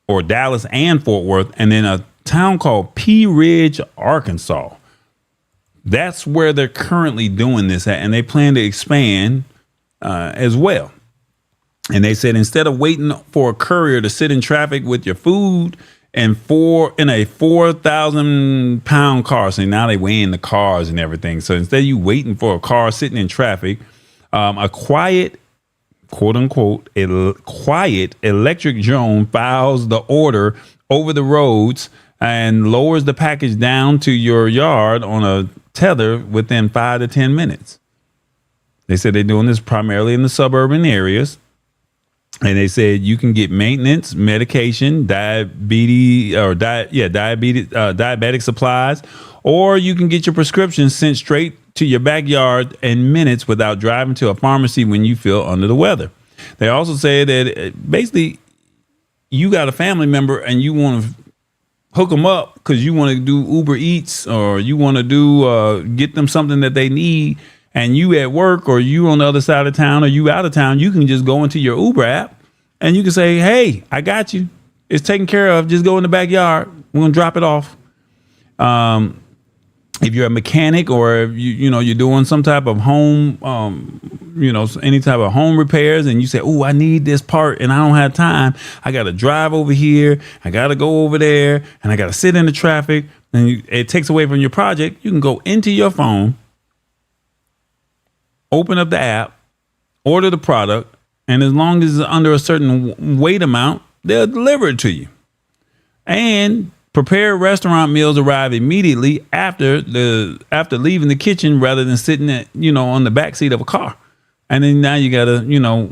and then a town called Pea Ridge, Arkansas. That's where they're currently doing this at, and they plan to expand as well. And they said instead of waiting for a courier to sit in traffic with your food and in a 4,000-pound car, so now they weigh in the cars and everything. So instead of you waiting for a car sitting in traffic, a quiet, quote unquote, quiet electric drone files the order over the roads and lowers the package down to your yard on a tether within 5 to 10 minutes. They said they're doing this primarily in the suburban areas. And they said you can get maintenance, medication, diabetic supplies, or you can get your prescriptions sent straight to your backyard in minutes without driving to a pharmacy when you feel under the weather. They also say that basically you got a family member and you want to hook them up because you want to do Uber Eats or you want to do get them something that they need, and you at work or you on the other side of town or you out of town, you can just go into your Uber app and you can say, hey, I got you. It's taken care of. Just go in the backyard. We're going to drop it off. If you're a mechanic or if you're doing some type of home, any type of home repairs, and you say, oh, I need this part and I don't have time. I got to drive over here. I got to go over there and I got to sit in the traffic. And it takes away from your project. You can go into your phone, open up the app, order the product, and as long as it's under a certain weight amount, they'll deliver it to you. And prepared restaurant meals arrive immediately after leaving the kitchen rather than sitting on the back seat of a car. And then now you gotta,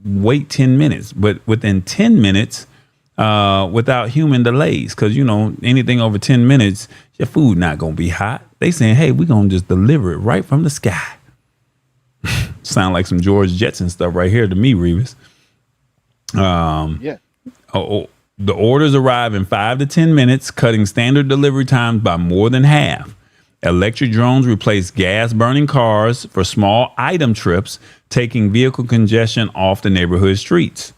wait 10 minutes, but within 10 minutes, without human delays. Cause anything over 10 minutes, your food not going to be hot. They saying, hey, we're going to just deliver it right from the sky. Sound like some George Jetson stuff right here to me, Revis. Yeah. The orders arrive in 5 to 10 minutes, cutting standard delivery times by more than half. Electric drones replace gas-burning cars for small item trips, taking vehicle congestion off the neighborhood streets.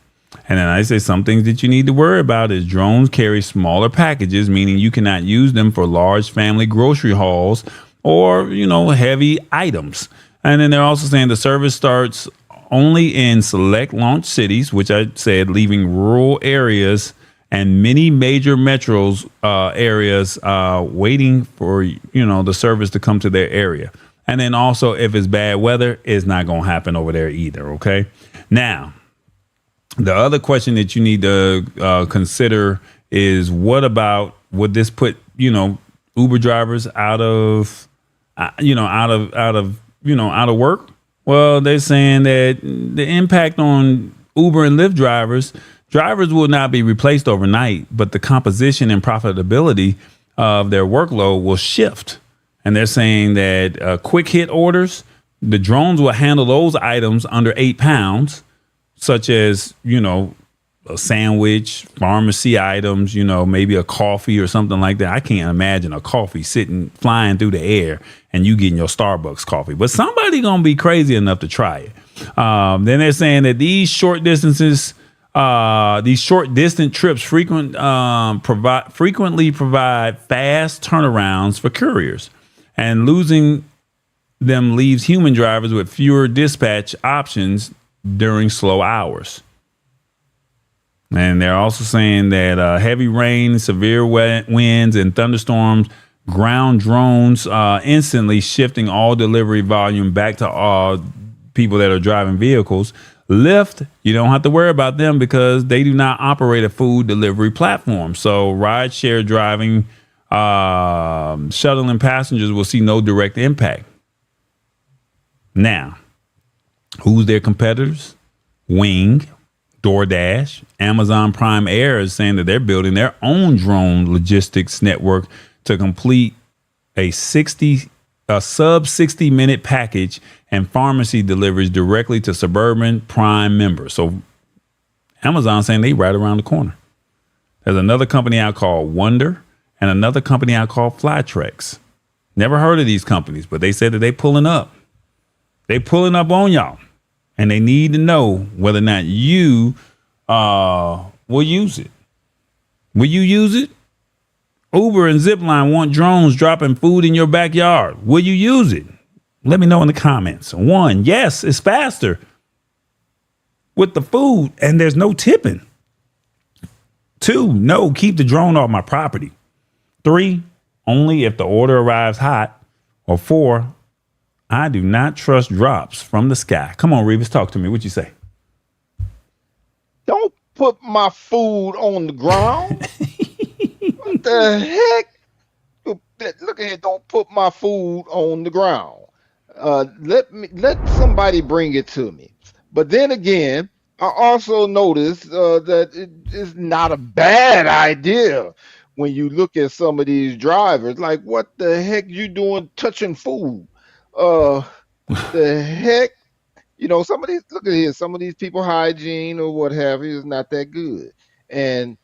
And then I say some things that you need to worry about is drones carry smaller packages, meaning you cannot use them for large family grocery hauls or, heavy items. And then they're also saying the service starts only in select launch cities, which I said, leaving rural areas and many major metros areas waiting for, the service to come to their area. And then also if it's bad weather, it's not going to happen over there either. OK, now, the other question that you need to consider is would this put, Uber drivers out of work? Well, they're saying that the impact on Uber and Lyft drivers will not be replaced overnight, but the composition and profitability of their workload will shift. And they're saying that quick hit orders, the drones will handle those items under 8 pounds, such as, a sandwich, pharmacy items, maybe a coffee or something like that. I can't imagine a coffee flying through the air and you getting your Starbucks coffee. But somebody going to be crazy enough to try it. Then they're saying that these short distant trips frequently provide fast turnarounds for couriers. And losing them leaves human drivers with fewer dispatch options during slow hours. And they're also saying that heavy rain, severe winds, and thunderstorms ground drones instantly, shifting all delivery volume back to people that are driving vehicles. Lyft, you don't have to worry about them because they do not operate a food delivery platform. So rideshare driving, shuttling passengers will see no direct impact. Now, who's their competitors? Wing, DoorDash, Amazon Prime Air is saying that they're building their own drone logistics network to complete a sub 60 minute package and pharmacy deliveries directly to suburban Prime members. So Amazon saying they right around the corner. There's another company out called Wonder and another company out called Flytrex. Never heard of these companies, but they said that they pulling up. They pulling up on y'all. And they need to know whether or not you will use it. Will you use it? Uber and Zipline want drones dropping food in your backyard. Will you use it? Let me know in the comments. 1, yes, it's faster with the food and there's no tipping. 2, no, keep the drone off my property. 3, only if the order arrives hot. Or 4, I do not trust drops from the sky. Come on, Revis, talk to me. What you say? Don't put my food on the ground. What the heck? Look at here. Don't put my food on the ground. Let somebody bring it to me. But then again, I also noticed that it is not a bad idea when you look at some of these drivers. Like, what the heck you doing touching food? The heck, some of these, look at here, some of these people hygiene or what have you is not that good. And,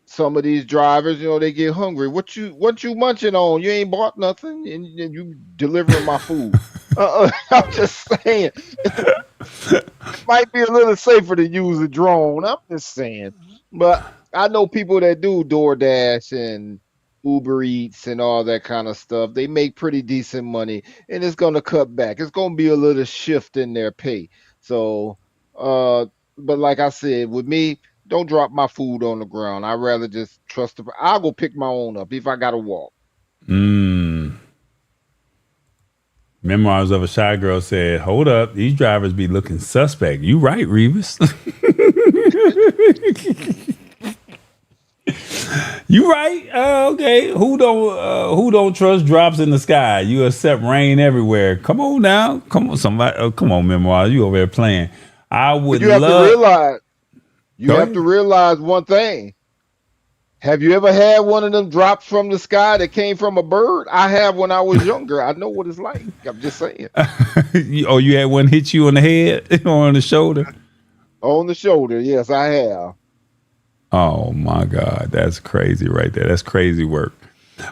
some of these drivers, they get hungry. What you munching on? You ain't bought nothing and you delivering my food. I'm just saying, it might be a little safer to use a drone. I'm just saying, but I know people that do DoorDash and Uber Eats and all that kind of stuff. They make pretty decent money, and it's going to cut back. It's going to be a little shift in their pay. So, but like I said, with me, don't drop my food on the ground. I'd rather just trust the. I'll go pick my own up if I got to walk. Memoirs of a Shy Girl said, hold up, these drivers be looking suspect. You right, Revis. You right. Okay. Who don't trust drops in the sky? You accept rain everywhere. Come on now. Come on, somebody. Come on, Memoirs. You over there playing. I would You have to realize one thing. Have you ever had one of them drops from the sky that came from a bird? I have when I was younger. I know what it's like. I'm just saying. You had one hit you on the head or on the shoulder? On the shoulder, yes, I have. Oh my God, that's crazy right there. That's crazy work.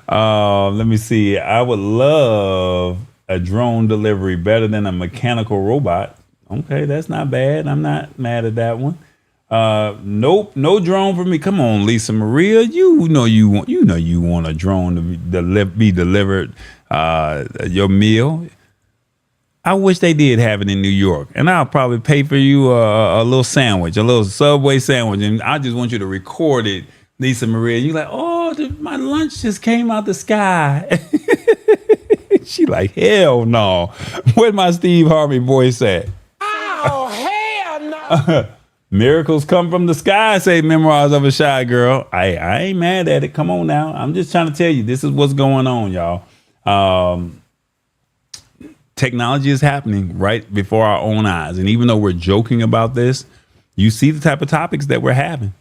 Let me see. I would love a drone delivery better than a mechanical robot. Okay, that's not bad. I'm not mad at that one. Nope, no drone for me. Come on, Lisa Maria. You know you want a drone to be delivered your meal. I wish they did have it in New York, and I'll probably pay for you a little sandwich, a little Subway sandwich, and I just want you to record it, Lisa Maria. You like, oh, my lunch just came out the sky. She like, hell no. Where's my Steve Harvey voice at? Oh, hell no. Miracles come from the sky, say Memoirs of a Shy Girl. I ain't mad at it. Come on now. I'm just trying to tell you, this is what's going on, y'all. Technology is happening right before our own eyes. And even though we're joking about this, you see the type of topics that we're having.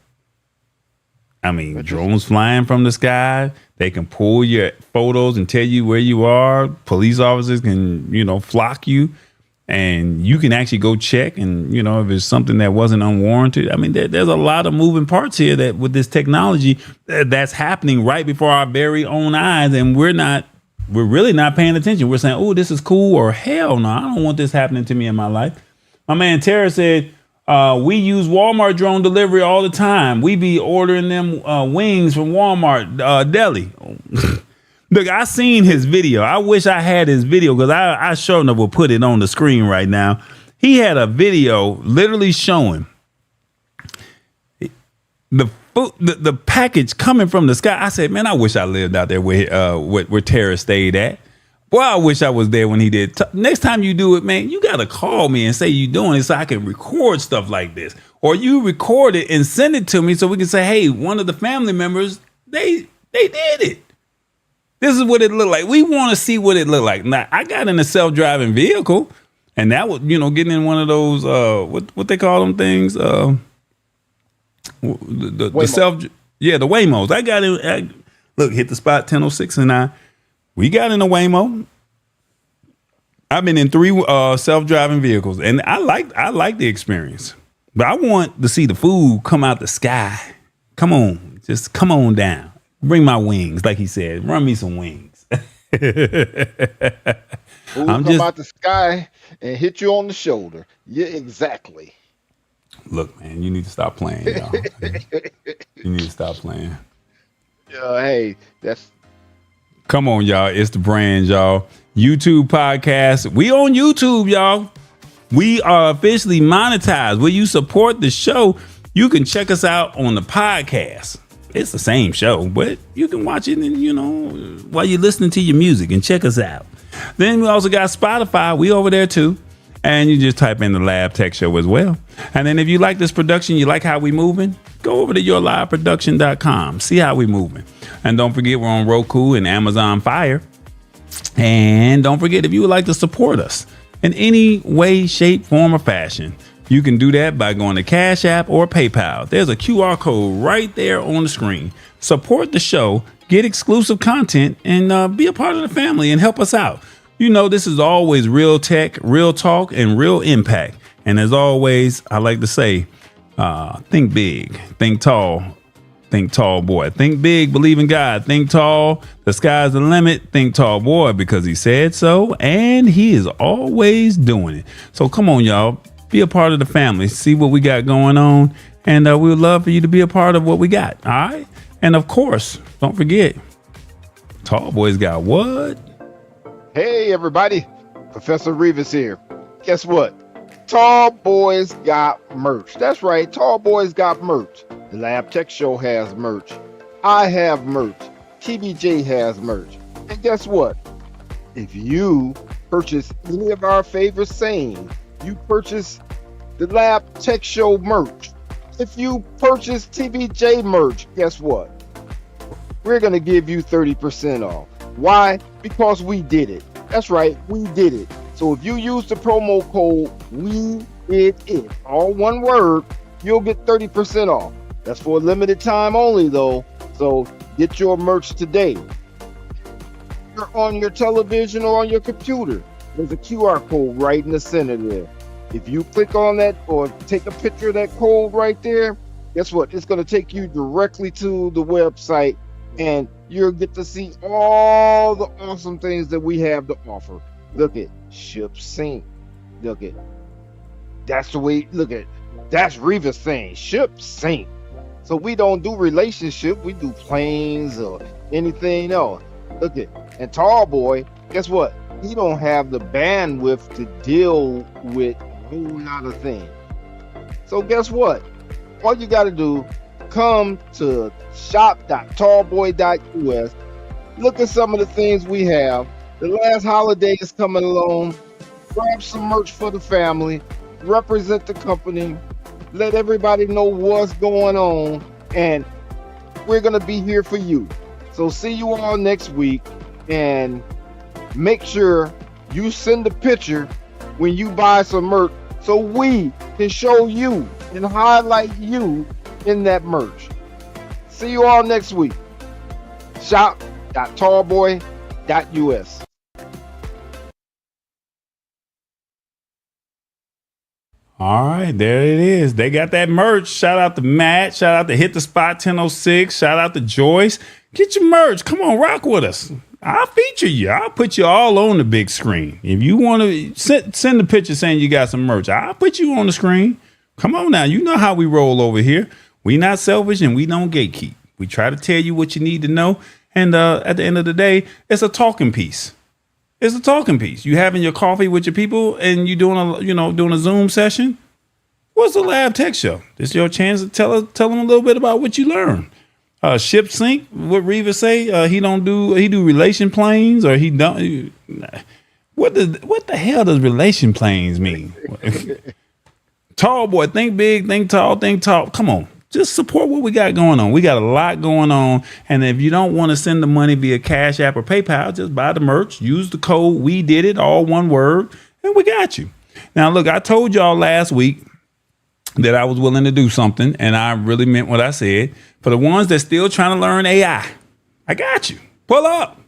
I mean, drones flying from the sky. They can pull your photos and tell you where you are. Police officers can, flock you. And you can actually go check and, if it's something that wasn't unwarranted. I mean, there's a lot of moving parts here that with this technology that's happening right before our very own eyes. And we're really not paying attention. We're saying, oh, this is cool, or hell no, I don't want this happening to me in my life. My man Tara said, we use Walmart drone delivery all the time. We be ordering them wings from Walmart deli. Look, I seen his video. I wish I had his video because I sure enough will put it on the screen right now. He had a video literally showing the package coming from the sky. I said, man, I wish I lived out there where Tara stayed at. Boy, I wish I was there when he did. Next time you do it, man, you got to call me and say you doing it so I can record stuff like this. Or you record it and send it to me so we can say, hey, one of the family members, they did it. This is what it looked like. We want to see what it looked like. Now, I got in a self-driving vehicle, and that was, getting in one of those, what they call them things? The Waymos. I got in, look, hit the spot, 1006 and we got in a Waymo. I've been in 3 self-driving vehicles, and I like the experience. But I want to see the food come out the sky. Come on, just come on down. Bring my wings, like he said. Run me some wings. Come out the sky and hit you on the shoulder. Yeah, exactly. Look, man, you need to stop playing, y'all. You need to stop playing. Hey, come on, y'all. It's the brand, y'all. YouTube podcast. We on YouTube, y'all. We are officially monetized. Will you support the show? You can check us out on the podcast. It's the same show, but you can watch it and, while you're listening to your music, and check us out. Then we also got Spotify. We over there too. And you just type in the Lab Tech Show as well. And then if you like this production, you like how we moving, go over to yourliveproduction.com. See how we moving. And don't forget, we're on Roku and Amazon Fire. And don't forget, if you would like to support us in any way, shape, form, or fashion, you can do that by going to Cash App or PayPal. There's a QR code right there on the screen. Support the show, get exclusive content, and be a part of the family and help us out. This is always real tech, real talk, and real impact. And as always, I like to say, think big, think tall, boy. Think big, believe in God, think tall. The sky's the limit. Think tall, boy, because he said so, and he is always doing it. So come on, y'all. Be a part of the family. See what we got going on. And we would love for you to be a part of what we got. All right. And of course, don't forget, Tall Boy's got what? Hey, everybody. Professor Revis here. Guess what? Tall Boys got merch. That's right. Tall Boys got merch. The Lab Tech Show has merch. I have merch. TBJ has merch. And guess what? If you purchase any of our favorite sayings, you purchase the Lab Tech Show merch. If you purchase TBJ merch, guess what? We're going to give you 30% off. Why? Because we did it. That's right, we did it. So if you use the promo code We Did It, all one word, you'll get 30% off. That's for a limited time only, though. So get your merch today. You're on your television or on your computer. There's a QR code right in the center there. If you click on that or take a picture of that code right there, guess what? It's going to take you directly to the website, and you'll get to see all the awesome things that we have to offer. Look at Ship Sync. Look at that's the way. Look at that's Revis saying Ship Sync. So we don't do relationship. We do planes or anything else. Look at and Tall Boy. Guess what? He don't have the bandwidth to deal with a whole lot of things. So guess what? All you got to do, come to shop.tallboy.us. Look at some of the things we have. The last holiday is coming along. Grab some merch for the family. Represent the company. Let everybody know what's going on. And we're going to be here for you. So see you all next week. And make sure you send a picture when you buy some merch so we can show you and highlight you in that merch. See you all next week. Shop.tallboy.us. All right, there it is. They got that merch. Shout out to Matt. Shout out to Hit the Spot 1006. Shout out to Joyce. Get your merch. Come on, rock with us. I'll feature you. I'll put you all on the big screen. If you want to send a picture saying you got some merch, I'll put you on the screen. Come on now. You know how we roll over here. We not selfish and we don't gatekeep. We try to tell you what you need to know. And at the end of the day, it's a talking piece. It's a talking piece. You having your coffee with your people and you doing a Zoom session. What's the Lab Tech Show? This is your chance to tell them a little bit about what you learned. Ship sync. What Revis say? He do relation planes or he don't. What the hell does relation planes mean? Tall boy, think big, think tall, think tall. Come on. Just support what we got going on. We got a lot going on. And if you don't want to send the money via Cash App or PayPal, just buy the merch. Use the code We Did It, all one word, and we got you. Now, look, I told y'all last week that I was willing to do something, and I really meant what I said. For the ones that still trying to learn AI, I got you. Pull up.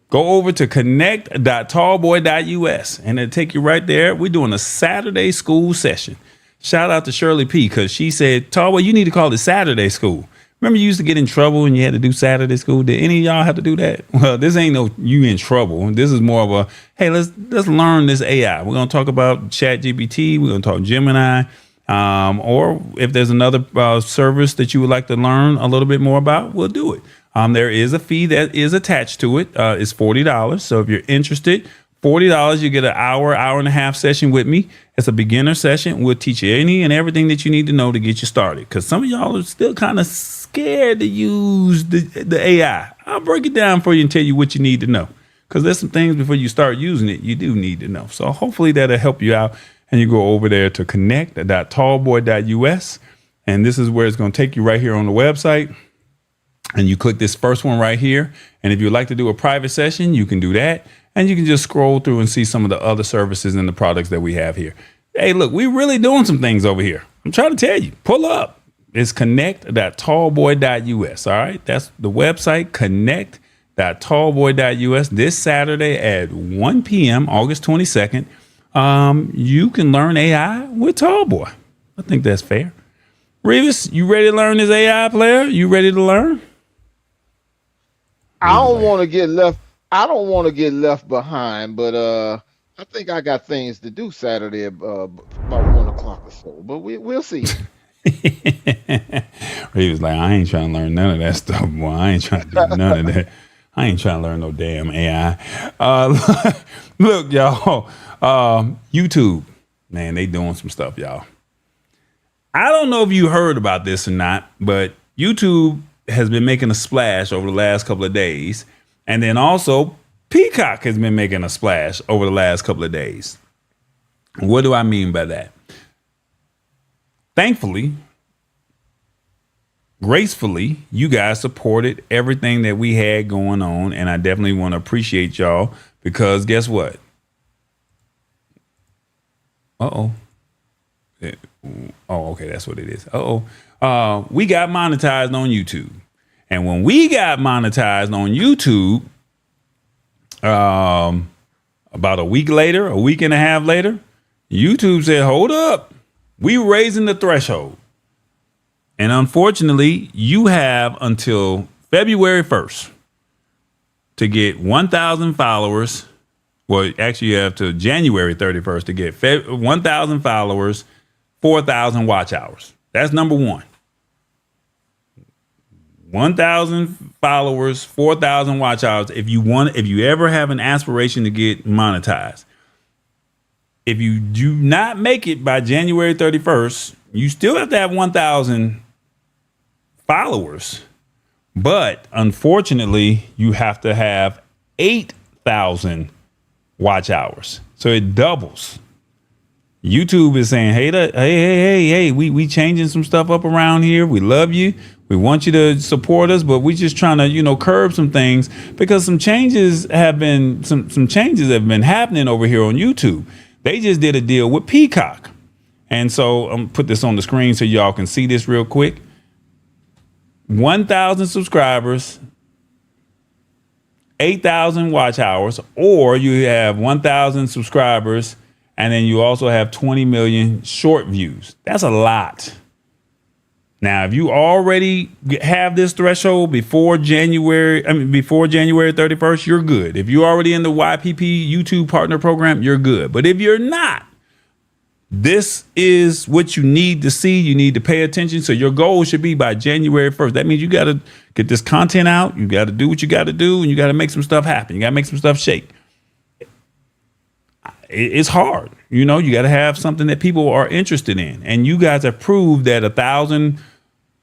Go over to connect.tallboy.us, and it'll take you right there. We're doing a Saturday school session. Shout out to Shirley P, because she said, Tallboy, you need to call it Saturday school. Remember you used to get in trouble and you had to do Saturday school? Did any of y'all have to do that? Well, this ain't no you in trouble. This is more of a, hey, let's learn this AI. We're going to talk about ChatGPT. We're going to talk Gemini. Or if there's another service that you would like to learn a little bit more about, we'll do it. There is a fee that is attached to it. It's $40. So if you're interested, $40, you get an hour and a half session with me. It's a beginner session. We'll teach you any and everything that you need to know to get you started. Because some of y'all are still kind of scared to use the AI. I'll break it down for you and tell you what you need to know. Because there's some things before you start using it, you do need to know. So hopefully that'll help you out. And you go over there to connect.tallboy.us. And this is where it's going to take you right here on the website. And you click this first one right here. And if you'd like to do a private session, you can do that. And you can just scroll through and see some of the other services and the products that we have here. Hey, look, we're really doing some things over here. I'm trying to tell you, pull up. It's connect.tallboy.us. All right. That's the website, connect.tallboy.us. This Saturday at 1 p.m., August 22nd. You can learn AI with Tallboy. I think that's fair. Revis, you ready to learn this AI, player? You ready to learn? I don't want to get left behind, but I think I got things to do Saturday about 1 o'clock or so. But we'll see. He was like, I ain't trying to learn none of that stuff, boy. I ain't trying to do none of that. I ain't trying to learn no damn AI. Look, y'all, YouTube, man, they doing some stuff, y'all. I don't know if you heard about this or not, but YouTube has been making a splash over the last couple of days. And then also Peacock has been making a splash over the last couple of days. What do I mean by that? Thankfully, gracefully, you guys supported everything that we had going on. And I definitely want to appreciate y'all because guess what? Oh, okay. That's what it is. We got monetized on YouTube. And when we got monetized on YouTube, about a week and a half later, YouTube said, hold up, we raising the threshold. And unfortunately, you have until February 1st to get 1,000 followers. Well, actually, you have to January 31st to get 1,000 followers, 4,000 watch hours. That's number one. 1,000 followers, 4,000 watch hours. If you ever have an aspiration to get monetized, if you do not make it by January 31st, you still have to have 1,000 followers. But unfortunately, you have to have 8,000 watch hours. So it doubles. YouTube is saying, hey, we changing some stuff up around here. We love you. We want you to support us, but we just trying to, curb some things because some changes have been happening over here on YouTube. They just did a deal with Peacock. And so I'm put this on the screen so y'all can see this real quick. 1,000 subscribers, 8,000 watch hours, or you have 1,000 subscribers and then you also have 20 million short views. That's a lot. Now, if you already have this threshold before January 31st, you're good. If you're already in the YPP YouTube Partner Program, you're good. But if you're not, this is what you need to see. You need to pay attention. So your goal should be by January 1st. That means you got to get this content out. You got to do what you got to do, and you got to make some stuff happen. You got to make some stuff shake. It's hard. You know, you got to have something that people are interested in. And you guys have proved that 1,000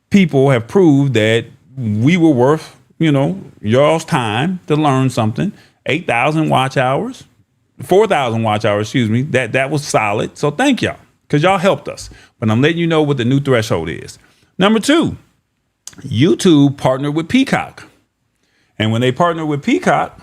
people have proved that we were worth, you know, y'all's time to learn something. 8,000 watch hours, 4,000 watch hours, excuse me. That was solid. So thank y'all, because y'all helped us. But I'm letting you know what the new threshold is. Number 2, YouTube partnered with Peacock. And when they partnered with Peacock,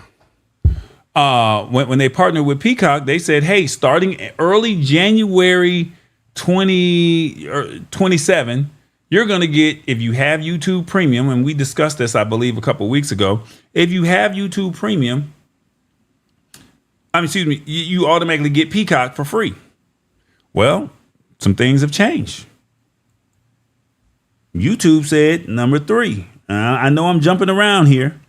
when they partnered with Peacock, they said, hey, starting early January 27, you're going to get, if you have YouTube Premium, and we discussed this, I believe, a couple of weeks ago. If you have YouTube Premium, you automatically get Peacock for free. Well, some things have changed. YouTube said number 3. I know I'm jumping around here,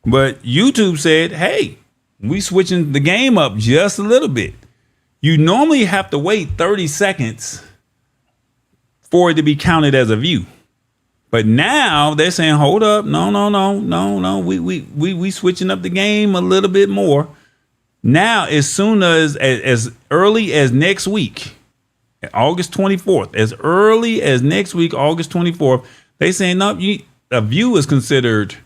but YouTube said, hey, we switching the game up just a little bit. You normally have to wait 30 seconds for it to be counted as a view. But now they're saying, hold up, no. We switching up the game a little bit more. Now, as soon as early as next week, August 24th, as early as next week, August 24th, they saying, no, a view is considered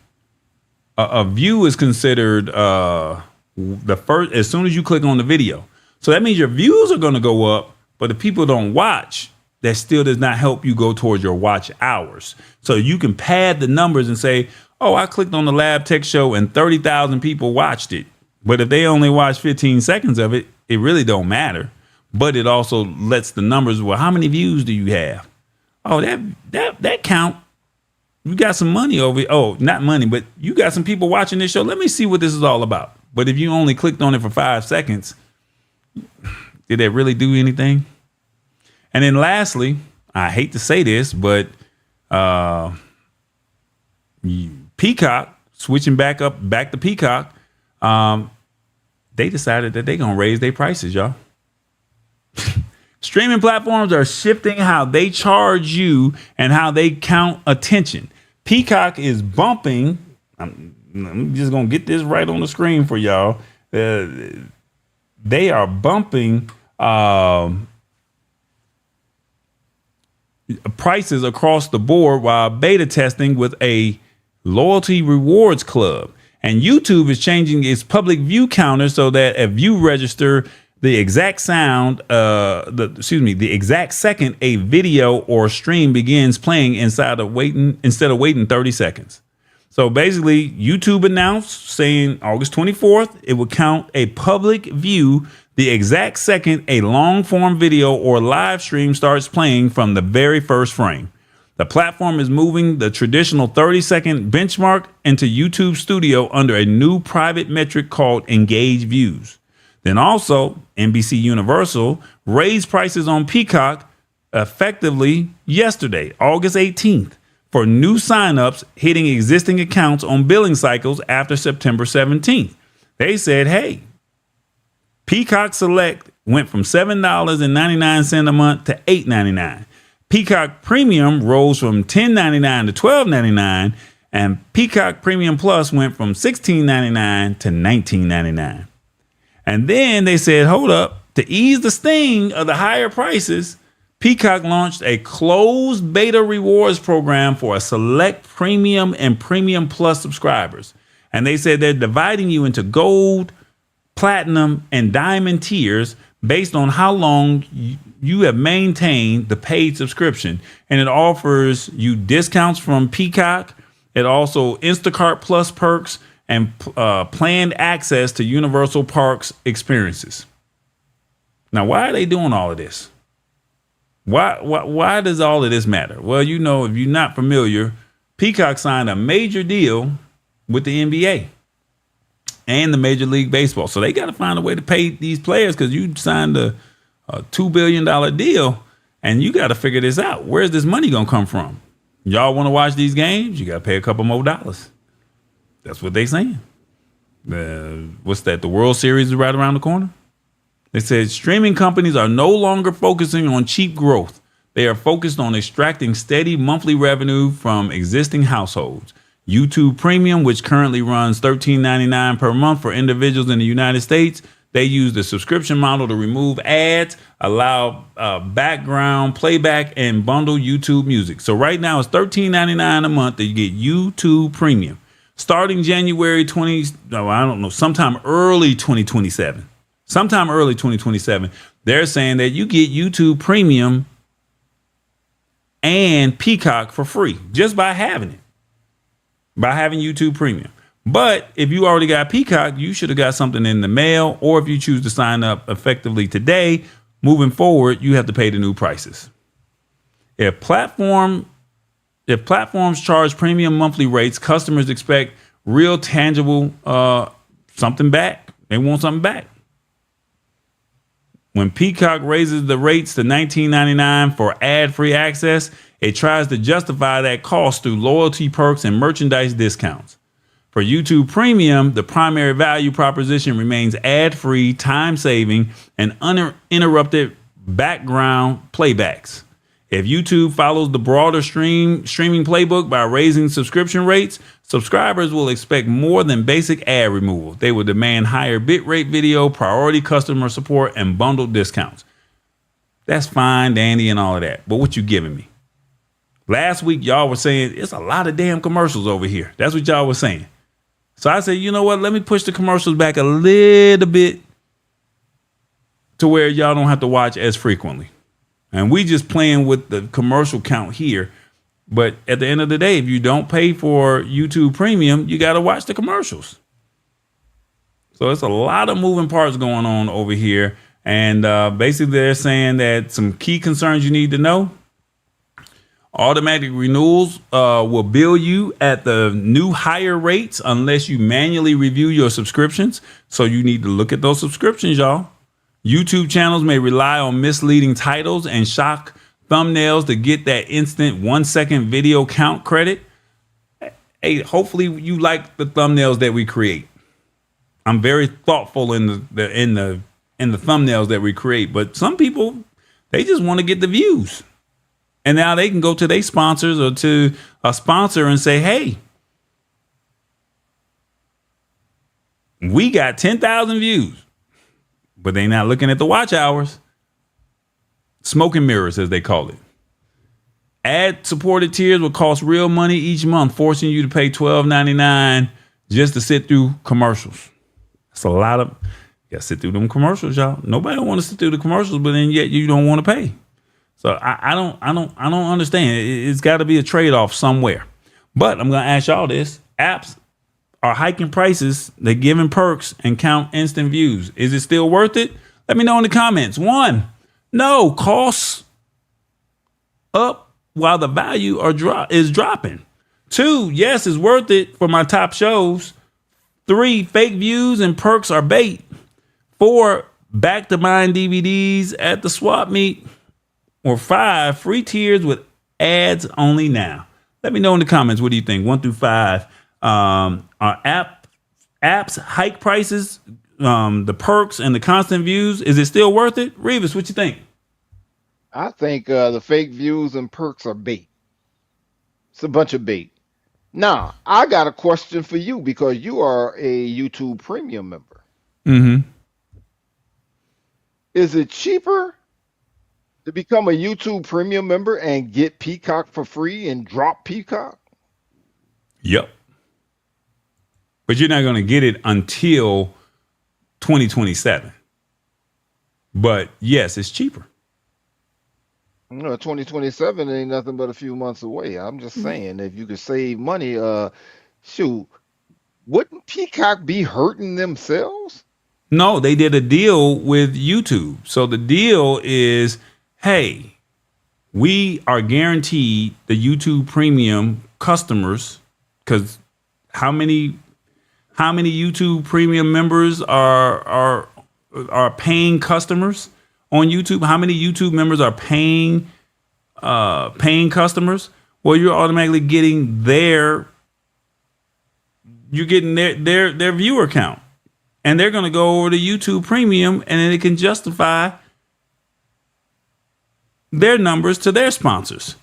the first, as soon as you click on the video. So that means your views are going to go up, but if people don't watch, that still does not help you go towards your watch hours. So you can pad the numbers and say, oh, I clicked on the Lab Tech Show and 30,000 people watched it. But if they only watch 15 seconds of it, it really don't matter. But it also lets the numbers, well, how many views do you have? Oh, that count. You got some money over. Oh, not money, but you got some people watching this show. Let me see what this is all about. But if you only clicked on it for 5 seconds, did that really do anything? And then lastly, I hate to say this, but Peacock, switching back to Peacock, they decided that they're going to raise their prices, y'all. Streaming platforms are shifting how they charge you and how they count attention. Peacock is bumping. I'm just going to get this right on the screen for y'all. They are bumping prices across the board while beta testing with a loyalty rewards club. And YouTube is changing its public view counter so that if you register the exact second a video or stream begins playing instead of waiting 30 seconds. So basically, YouTube announced saying August 24th, it would count a public view the exact second a long form video or live stream starts playing from the very first frame. The platform is moving the traditional 30-second benchmark into YouTube Studio under a new private metric called Engage Views. Then also, NBC Universal raised prices on Peacock effectively yesterday, August 18th, for new signups hitting existing accounts on billing cycles after September 17th. They said, hey, Peacock Select went from $7.99 a month to $8.99. Peacock Premium rose from $10.99 to $12.99, and Peacock Premium Plus went from $16.99 to $19.99. And then they said, hold up, to ease the sting of the higher prices, Peacock launched a closed beta rewards program for a select Premium and Premium Plus subscribers. And they said they're dividing you into gold, platinum, and diamond tiers based on how long you have maintained the paid subscription. And it offers you discounts from Peacock. It also Instacart Plus perks and planned access to Universal Parks experiences. Now, why are they doing all of this? Why does all of this matter? Well, you know, if you're not familiar, Peacock signed a major deal with the NBA and the Major League Baseball. So they got to find a way to pay these players because you signed a $2 billion deal and you got to figure this out. Where's this money going to come from? Y'all want to watch these games? You got to pay a couple more dollars. That's what they saying. What's that? The World Series is right around the corner. They said streaming companies are no longer focusing on cheap growth. They are focused on extracting steady monthly revenue from existing households. YouTube Premium, which currently runs $13.99 per month for individuals in the United States, they use the subscription model to remove ads, allow background playback, and bundle YouTube music. So right now it's $13.99 a month that you get YouTube Premium. Starting January sometime early 2027. They're saying that you get YouTube Premium and Peacock for free just by having it. By having YouTube Premium. But if you already got Peacock, you should have got something in the mail, or if you choose to sign up effectively today, moving forward, you have to pay the new prices. If platforms charge premium monthly rates, customers expect real tangible something back. They want something back. When Peacock raises the rates to $19.99 for ad-free access, it tries to justify that cost through loyalty perks and merchandise discounts. For YouTube Premium, the primary value proposition remains ad-free, time-saving, and uninterrupted background playbacks. If YouTube follows the broader streaming playbook by raising subscription rates, subscribers will expect more than basic ad removal. They will demand higher bitrate video, priority customer support, and bundled discounts. That's fine, dandy, and all of that. But what you giving me? Last week, y'all were saying it's a lot of damn commercials over here. That's what y'all were saying. So I said, you know what? Let me push the commercials back a little bit to where y'all don't have to watch as frequently. And we just playing with the commercial count here. But at the end of the day, if you don't pay for YouTube Premium, you got to watch the commercials. So it's a lot of moving parts going on over here. And basically they're saying that some key concerns you need to know. Automatic renewals will bill you at the new higher rates unless you manually review your subscriptions. So you need to look at those subscriptions, y'all. YouTube channels may rely on misleading titles and shock thumbnails to get that instant 1-second video count credit. Hey, hopefully you like the thumbnails that we create. I'm very thoughtful in the thumbnails that we create, but some people, they just want to get the views. And now they can go to their sponsors or to a sponsor and say, hey, we got 10,000 views, but they're not looking at the watch hours. Smoke and mirrors, as they call it. Ad-supported tiers will cost real money each month, forcing you to pay $12.99 just to sit through commercials. That's a lot of, you got to sit through them commercials, y'all. Nobody want to sit through the commercials, but then yet you don't want to pay. So I don't understand. It's got to be a trade-off somewhere. But I'm going to ask y'all this. Apps are hiking prices. They're giving perks and count instant views. Is it still worth it? Let me know in the comments. 1, no, costs up while the value is dropping. 2, yes, it's worth it for my top shows. 3, fake views and perks are bait. 4, back to buying DVDs at the swap meet. Or 5, free tiers with ads only now. Let me know in the comments. What do you think? 1 through 5. Are apps hike prices, the perks and the constant views? Is it still worth it? Revis, what you think? I think the fake views and perks are bait. It's a bunch of bait. Now, I got a question for you because you are a YouTube Premium member. Mm-hmm. Is it cheaper to become a YouTube Premium member and get Peacock for free and drop Peacock? Yep. But you're not going to get it until 2027. But yes, it's cheaper. No, 2027 ain't nothing but a few months away. I'm just saying, if you could save money, shoot, wouldn't Peacock be hurting themselves? No, they did a deal with YouTube. So the deal is, hey, we are guaranteed the YouTube Premium customers, because how many YouTube Premium members are paying customers on YouTube? How many YouTube members are paying customers? Well, you're automatically getting their viewer count, and they're going to go over to YouTube Premium, and then it can justify their numbers to their sponsors.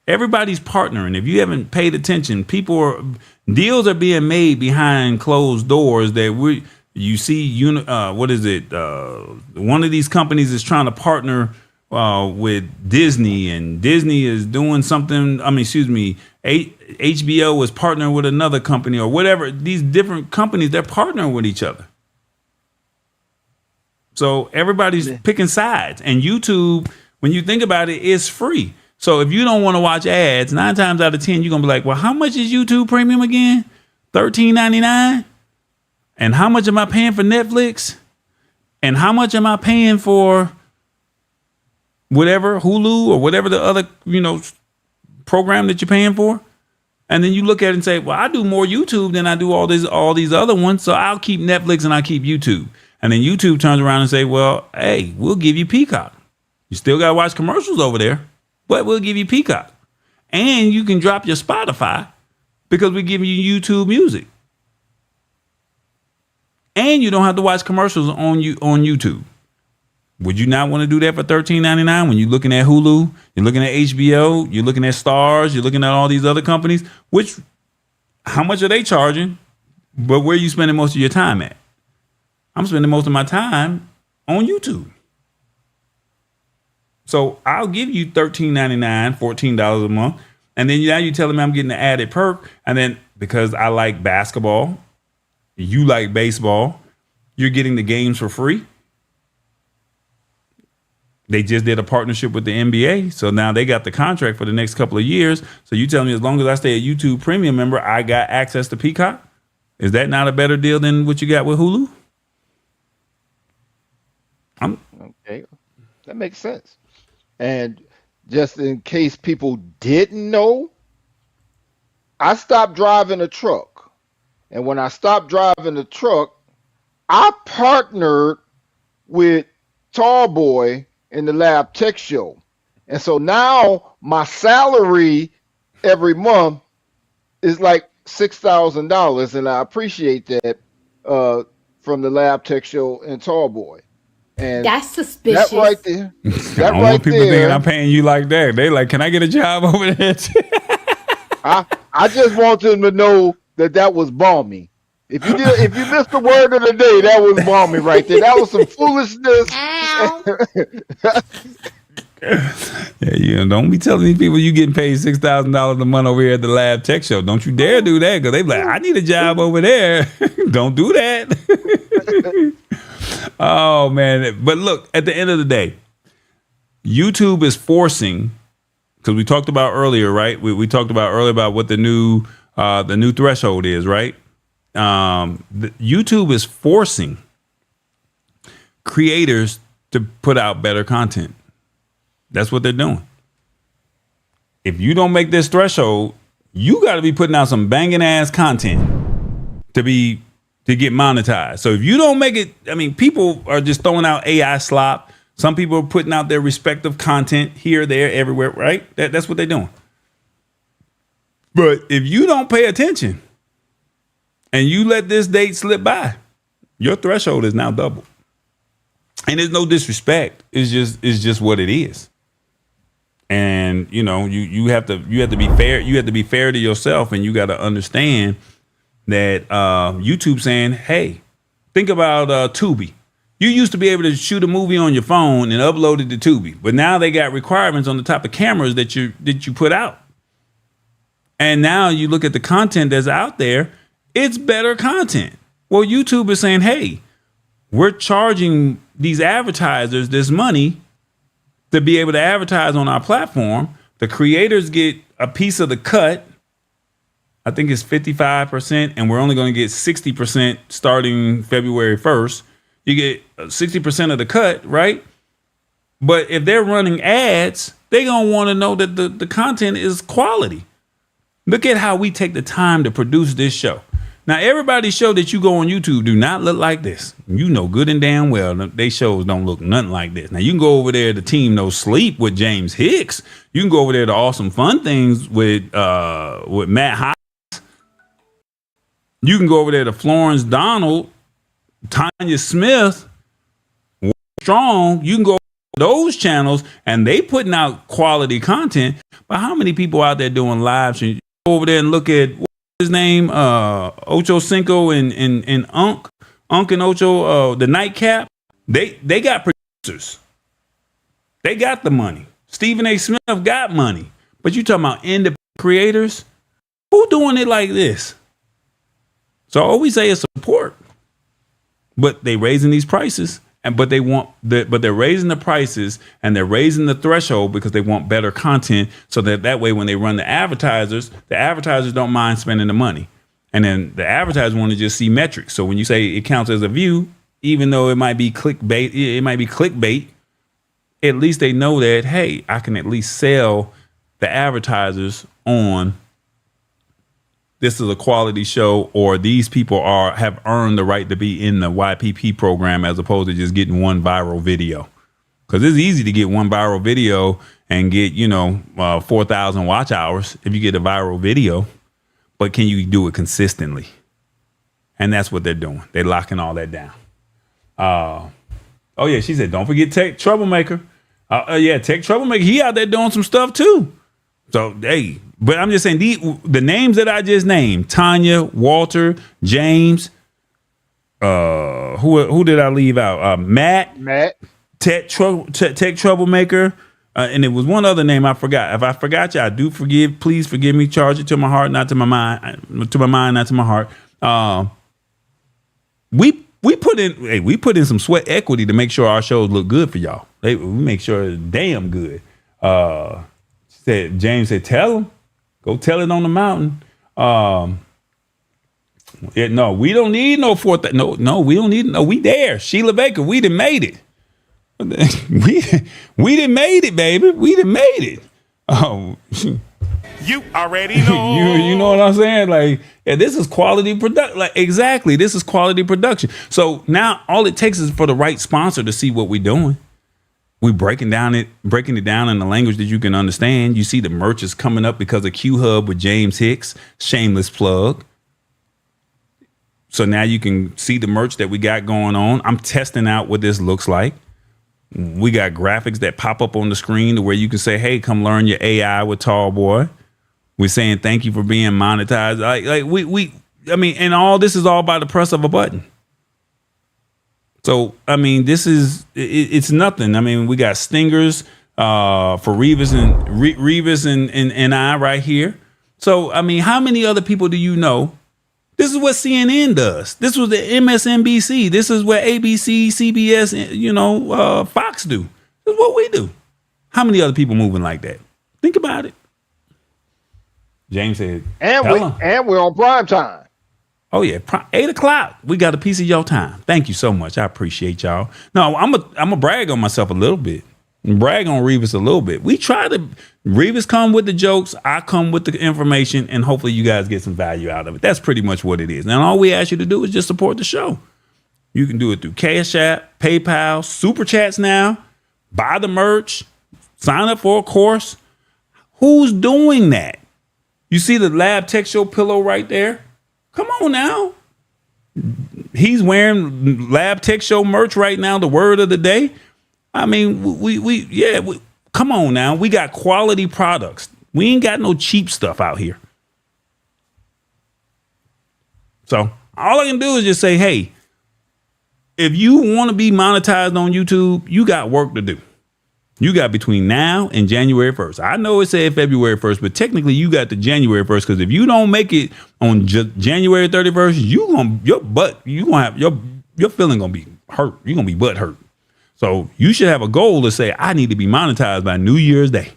Everybody's partnering. If you haven't paid attention, deals are being made behind closed doors that you see. What is it? One of these companies is trying to partner with Disney, and Disney is doing something. HBO is partnering with another company or whatever. These different companies, they're partnering with each other. So everybody's picking sides, and YouTube, when you think about it, is free. So if you don't want to watch ads, 9 times out of 10, you're going to be like, well, how much is YouTube Premium again? $13.99? And how much am I paying for Netflix? And how much am I paying for whatever, Hulu or whatever the other, program that you're paying for? And then you look at it and say, well, I do more YouTube than I do all these other ones. So I'll keep Netflix and I'll keep YouTube. And then YouTube turns around and say, well, hey, we'll give you Peacock. You still got to watch commercials over there, but we'll give you Peacock. And you can drop your Spotify because we're giving you YouTube Music. And you don't have to watch commercials on YouTube. Would you not want to do that for $13.99 when you're looking at Hulu, you're looking at HBO, you're looking at Stars, you're looking at all these other companies? How much are they charging? But where are you spending most of your time at? I'm spending most of my time on YouTube. So I'll give you $13.99, $14 a month. And then now you're telling me I'm getting an added perk. And then because I like basketball, you like baseball, you're getting the games for free. They just did a partnership with the NBA. So now they got the contract for the next couple of years. So you tell me as long as I stay a YouTube Premium member, I got access to Peacock? Is that not a better deal than what you got with Hulu? Okay, that makes sense. And just in case people didn't know, I stopped driving a truck. And when I stopped driving the truck, I partnered with Tallboy in the Lab Tech Show. And so now my salary every month is like $6,000. And I appreciate that from the Lab Tech Show and Tallboy. And that's suspicious. That right there. I don't want people thinking I'm paying you like that. They like, can I get a job over there? I just want them to know that was balmy. If you missed the word of the day, that was balmy right there. That was some foolishness. Yeah, don't be telling these people you getting paid $6,000 a month over here at the Lab Tech Show. Don't you dare do that, because they be like, I need a job over there. Don't do that. Oh man! But look, at the end of the day, YouTube is forcing, because we talked about earlier, right? We talked about earlier about what the new threshold is, right? YouTube is forcing creators to put out better content. That's what they're doing. If you don't make this threshold, you got to be putting out some banging ass content to get monetized. So if you don't make it, I mean, people are just throwing out AI slop. Some people are putting out their respective content here, there, everywhere, right? That's what they're doing. But if you don't pay attention and you let this date slip by, your threshold is now doubled. And there's no disrespect. It's just what it is. And you have to be fair. You have to be fair to yourself, and you got to understand that YouTube saying, hey, think about Tubi. You used to be able to shoot a movie on your phone and upload it to Tubi, but now they got requirements on the type of cameras that you put out. And now you look at the content that's out there, it's better content. Well, YouTube is saying, hey, we're charging these advertisers this money to be able to advertise on our platform. The creators get a piece of the cut. I think it's 55%, and we're only going to get 60% starting February 1st. You get 60% of the cut, right? But if they're running ads, they're going to want to know that the content is quality. Look at how we take the time to produce this show. Now, everybody's show that you go on YouTube do not look like this. You know good and damn well they shows don't look nothing like this. Now, you can go over there to Team No Sleep with James Hicks. You can go over there to Awesome Fun Things with Matt Hines. You can go over there to Florence Donald, Tanya Smith, Strong. You can go to those channels, and they putting out quality content. But how many people out there doing live streams? Go over there and look at his name, Ocho Cinco and Unk and Ocho, the Nightcap. They got producers. They got the money. Stephen A. Smith got money. But you talking about independent creators? Who doing it like this? So all we say is support. But they raising these prices. But they're raising the prices and they're raising the threshold because they want better content, so that way when they run the advertisers don't mind spending the money, and then the advertisers want to just see metrics. So when you say it counts as a view, even though it might be clickbait, at least they know that, hey, I can at least sell the advertisers on this is a quality show, or these people have earned the right to be in the YPP program, as opposed to just getting one viral video. Because it's easy to get one viral video and get 4,000 watch hours if you get a viral video, but can you do it consistently? And that's what they're doing. They're locking all that down. Oh yeah, she said, don't forget Tech Troublemaker. Tech Troublemaker. He out there doing some stuff too. So hey. But I'm just saying the names that I just named: Tanya, Walter, James. Who did I leave out? Matt, Tech Troublemaker, and it was one other name I forgot. If I forgot you, I do forgive. Please forgive me. Charge it to my heart, not to my mind. To my mind, not to my heart. We put in some sweat equity to make sure our shows look good for y'all. We make sure it's damn good. James said, tell them. Go tell it on the mountain. No, we don't need no fourth. No, we don't need. No, we there. Sheila Baker, we done made it. we done made it, baby. We done made it. Oh, you already know. you know what I'm saying? Like, yeah, this is quality production. Like, exactly, this is quality production. So now all it takes is for the right sponsor to see what we're doing. We breaking it down in the language that you can understand. You see the merch is coming up because of Q Hub with James Hicks. Shameless plug. So now you can see the merch that we got going on. I'm testing out what this looks like. We got graphics that pop up on the screen to where you can say, hey, come learn your AI with Tall Boy. We're saying thank you for being monetized. And all this is all by the press of a button. So, I mean, it's nothing. I mean, we got stingers for Revis and I right here. So, I mean, how many other people do you know? This is what CNN does. This was the MSNBC. This is what ABC, CBS, Fox do. This is what we do. How many other people moving like that? Think about it. James said, and we're on prime time. Oh yeah, 8 o'clock. We got a piece of your time. Thank you so much. I appreciate y'all. No, I'm a brag on myself a little bit. Brag on Revis a little bit. We try to. Revis come with the jokes. I come with the information, and hopefully you guys get some value out of it. That's pretty much what it is. Now all we ask you to do is just support the show. You can do it through Cash App, PayPal, Super Chats now. Buy the merch. Sign up for a course. Who's doing that? You see the Lab Tech Show pillow right there? Come on now. He's wearing Lab Tech Show merch right now, the word of the day. I mean, we come on now. We got quality products. We ain't got no cheap stuff out here. So all I can do is just say, hey, if you want to be monetized on YouTube, you got work to do. You got between now and January 1st. I know it said February 1st, but technically you got to January 1st, because if you don't make it on January 31st, your feeling gonna be hurt. You're gonna be butt hurt. So you should have a goal to say, I need to be monetized by New Year's Day,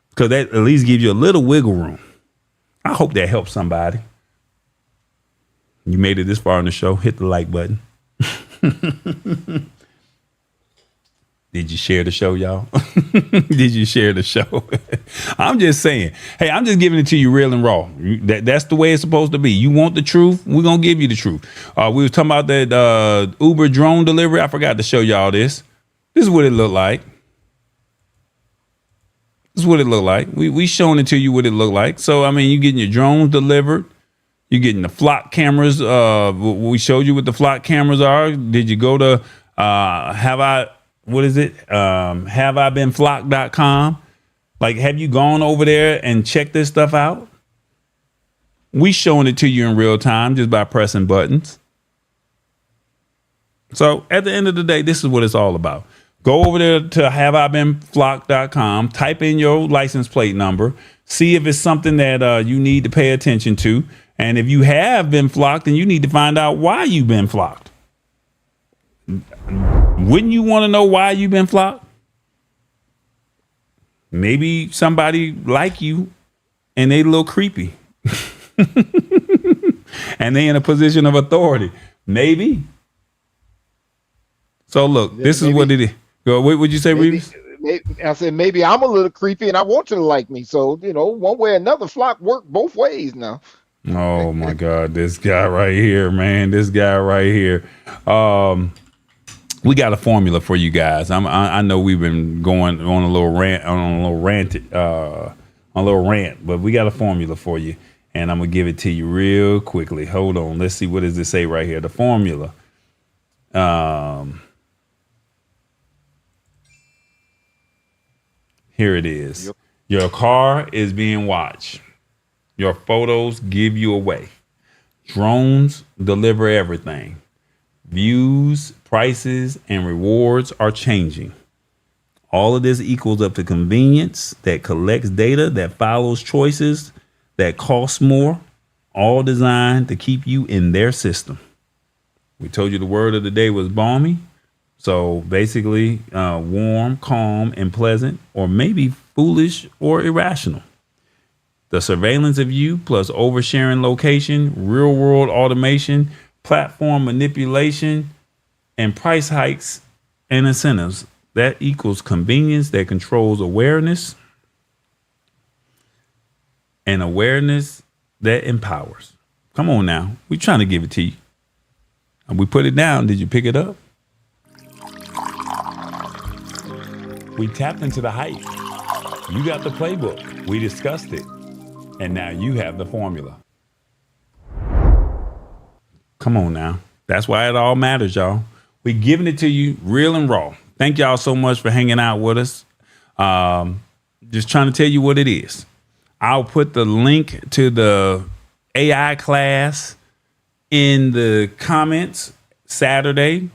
because that at least gives you a little wiggle room. I hope that helps somebody. You made it this far in the show, hit the like button. Did you share the show, y'all? Did you share the show? I'm just saying. Hey, I'm just giving it to you real and raw. That's the way it's supposed to be. You want the truth? We're going to give you the truth. We was talking about that Uber drone delivery. I forgot to show y'all this. This is what it looked like. This is what it looked like. We showing it to you what it looked like. So, I mean, you're getting your drones delivered. You're getting the flock cameras. We showed you what the flock cameras are. Did you go to haveibeenflocked.com? Like, have you gone over there and checked this stuff out? We showing it to you in real time just by pressing buttons. So at the end of the day, this is what it's all about. Go over there to haveibeenflocked.com, type in your license plate number, see if it's something that you need to pay attention to. And if you have been flocked, then you need to find out why you've been flocked. Wouldn't you want to know why you've been flocked? Maybe somebody like you and they a little creepy. And they in a position of authority. Maybe. So look, this is what it is. What would you say, Revis? I said maybe I'm a little creepy and I want you to like me. So, one way or another, flock work both ways now. Oh my God, this guy right here, man. This guy right here. We got a formula for you guys. I know we've been going on a little rant, but we got a formula for you, and I'm gonna give it to you real quickly. Hold on, let's see, what does it say right here? The formula. Here it is. Yep. Your car is being watched. Your photos give you away. Drones deliver everything. Views, prices, and rewards are changing. All of this equals up to convenience that collects data, that follows choices, that costs more, all designed to keep you in their system. We told you the word of the day was balmy. So basically, warm, calm, and pleasant, or maybe foolish or irrational. The surveillance of you plus oversharing location, real world automation, platform manipulation, and price hikes and incentives. That equals convenience that controls awareness, and awareness that empowers. Come on now. We're trying to give it to you. And we put it down. Did you pick it up? We tapped into the hype. You got the playbook. We discussed it. And now you have the formula. Come on now. That's why it all matters, y'all. We giving it to you real and raw. Thank y'all so much for hanging out with us. Just trying to tell you what it is. I'll put the link to the AI class in the comments Saturday,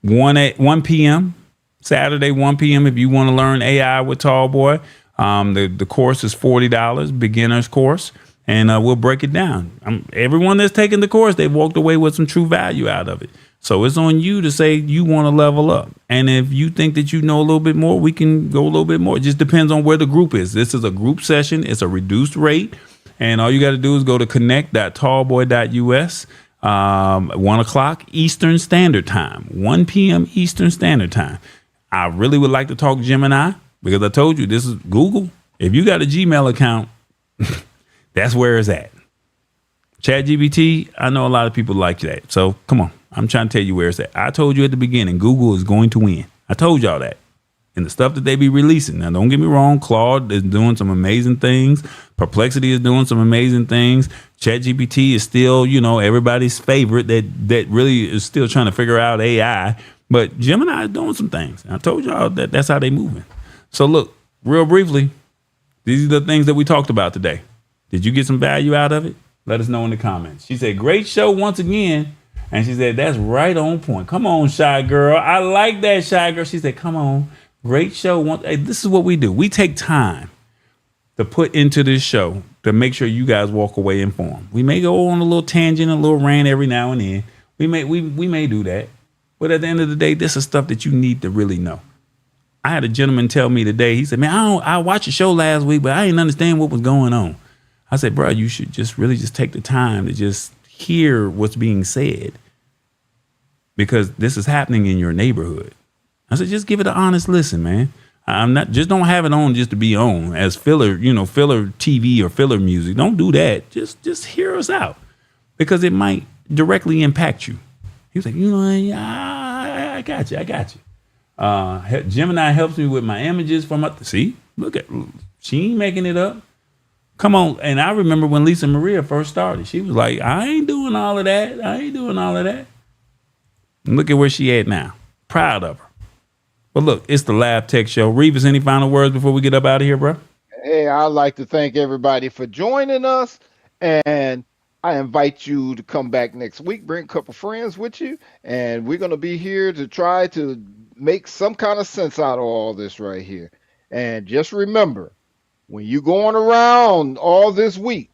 1 p.m. Saturday, 1 p.m. if you want to learn AI with Tallboy. The course is $40, beginner's course, and we'll break it down. Everyone that's taken the course, they've walked away with some true value out of it. So it's on you to say you want to level up. And if you think that you know a little bit more, we can go a little bit more. It just depends on where the group is. This is a group session. It's a reduced rate. And all you got to do is go to connect.tallboy.us, 1 o'clock Eastern Standard Time, 1 p.m. Eastern Standard Time. I really would like to talk Gemini because I told you this is Google. If you got a Gmail account, that's where it's at. ChatGPT, I know a lot of people like that. So come on. I'm trying to tell you where it's at. I told you at the beginning, Google is going to win. I told y'all that. And the stuff that they be releasing. Now, don't get me wrong. Claude is doing some amazing things. Perplexity is doing some amazing things. ChatGPT is still, everybody's favorite that really is still trying to figure out AI. But Gemini is doing some things. I told y'all that that's how they moving. So look, real briefly, these are the things that we talked about today. Did you get some value out of it? Let us know in the comments. She said, great show once again. And she said, that's right on point. Come on, Shy Girl. I like that, Shy Girl. She said, come on. Great show. Hey, this is what we do. We take time to put into this show to make sure you guys walk away informed. We may go on a little tangent, a little rant every now and then. We may do that. But at the end of the day, this is stuff that you need to really know. I had a gentleman tell me today, he said, man, I watched your show last week, but I didn't understand what was going on. I said, bro, you should just take the time to just hear what's being said, because this is happening in your neighborhood. I said, just give it an honest listen, man. I'm not, just don't have it on just to be on as filler, filler TV or filler music. Don't do that. Just hear us out because it might directly impact you. He was like, I got you. Gemini helps me with my images see, she ain't making it up. Come on. And I remember when Lisa Maria first started, she was like, I ain't doing all of that. And look at where she at now. Proud of her. But look, it's the Lab Tech Show. Revis, any final words before we get up out of here, bro? Hey, I'd like to thank everybody for joining us. And I invite you to come back next week. Bring a couple friends with you. And we're going to be here to try to make some kind of sense out of all this right here. And just remember, when you're going around all this week,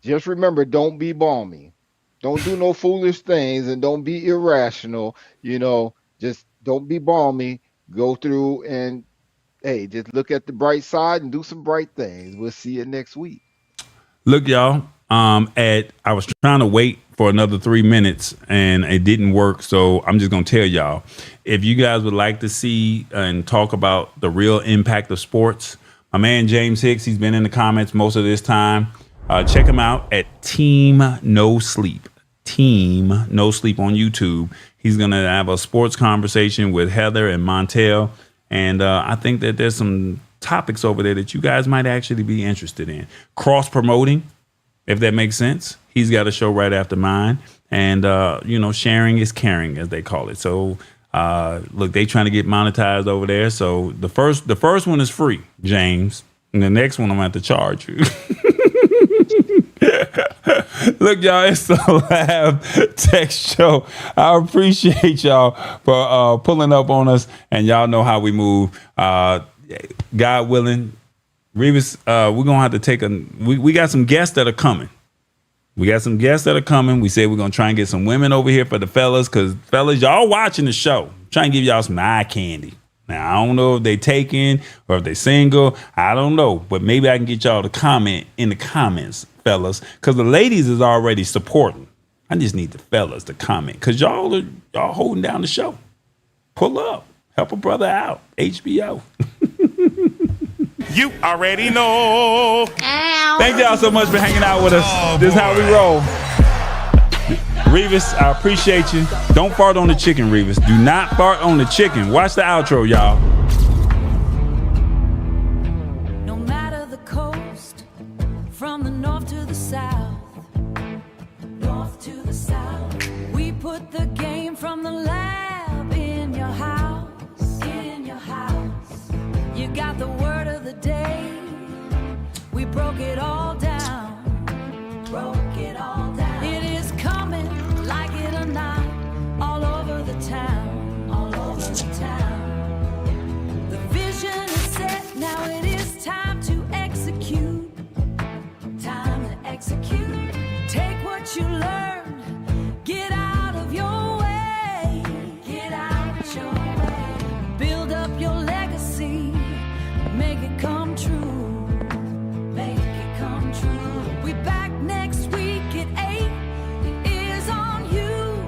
just remember, don't be balmy. Don't do no foolish things and don't be irrational. Just don't be balmy. Go through and, hey, just look at the bright side and do some bright things. We'll see you next week. Look, y'all, I was trying to wait for another 3 minutes and it didn't work. So I'm just going to tell y'all, if you guys would like to see and talk about the real impact of sports, my man James Hicks, he's been in the comments most of this time. Check him out at Team No Sleep. Team No Sleep on YouTube. He's going to have a sports conversation with Heather and Montel. And I think that there's some topics over there that you guys might actually be interested in. Cross promoting, if that makes sense. He's got a show right after mine. And, sharing is caring, as they call it. So, look, they trying to get monetized over there. So the first one is free, James. And the next one I'm going to have to charge you. Look, y'all, it's the Lab Tech Show. I appreciate y'all for pulling up on us, and y'all know how we move. God willing, Revis, we're going to have to take we got some guests that are coming. We said we're going to try and get some women over here for the fellas, because fellas, y'all watching the show. Trying to give y'all some eye candy. Now, I don't know if they taken or if they single. I don't know. But maybe I can get y'all to comment in the comments, fellas, because the ladies is already supporting. I just need the fellas to comment because y'all holding down the show. Pull up. Help a brother out. HBO. You already know. Thank y'all so much for hanging out with us. This is how we roll. Revis, I appreciate you. Don't fart on the chicken, Revis. Do not fart on the chicken. Watch the outro, y'all. No matter the coast, from the north to the south, we put the game from the lab in your house. You got the word of the day. We broke it all down. It is coming, like it or not, all over the town. The vision is set, now it is time to execute. Take what you learned, get out of your way. Build up your legacy, make it come true. We back next week at 8. It is on you.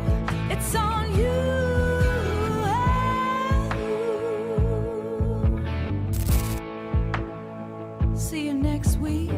It's on you. See you next week.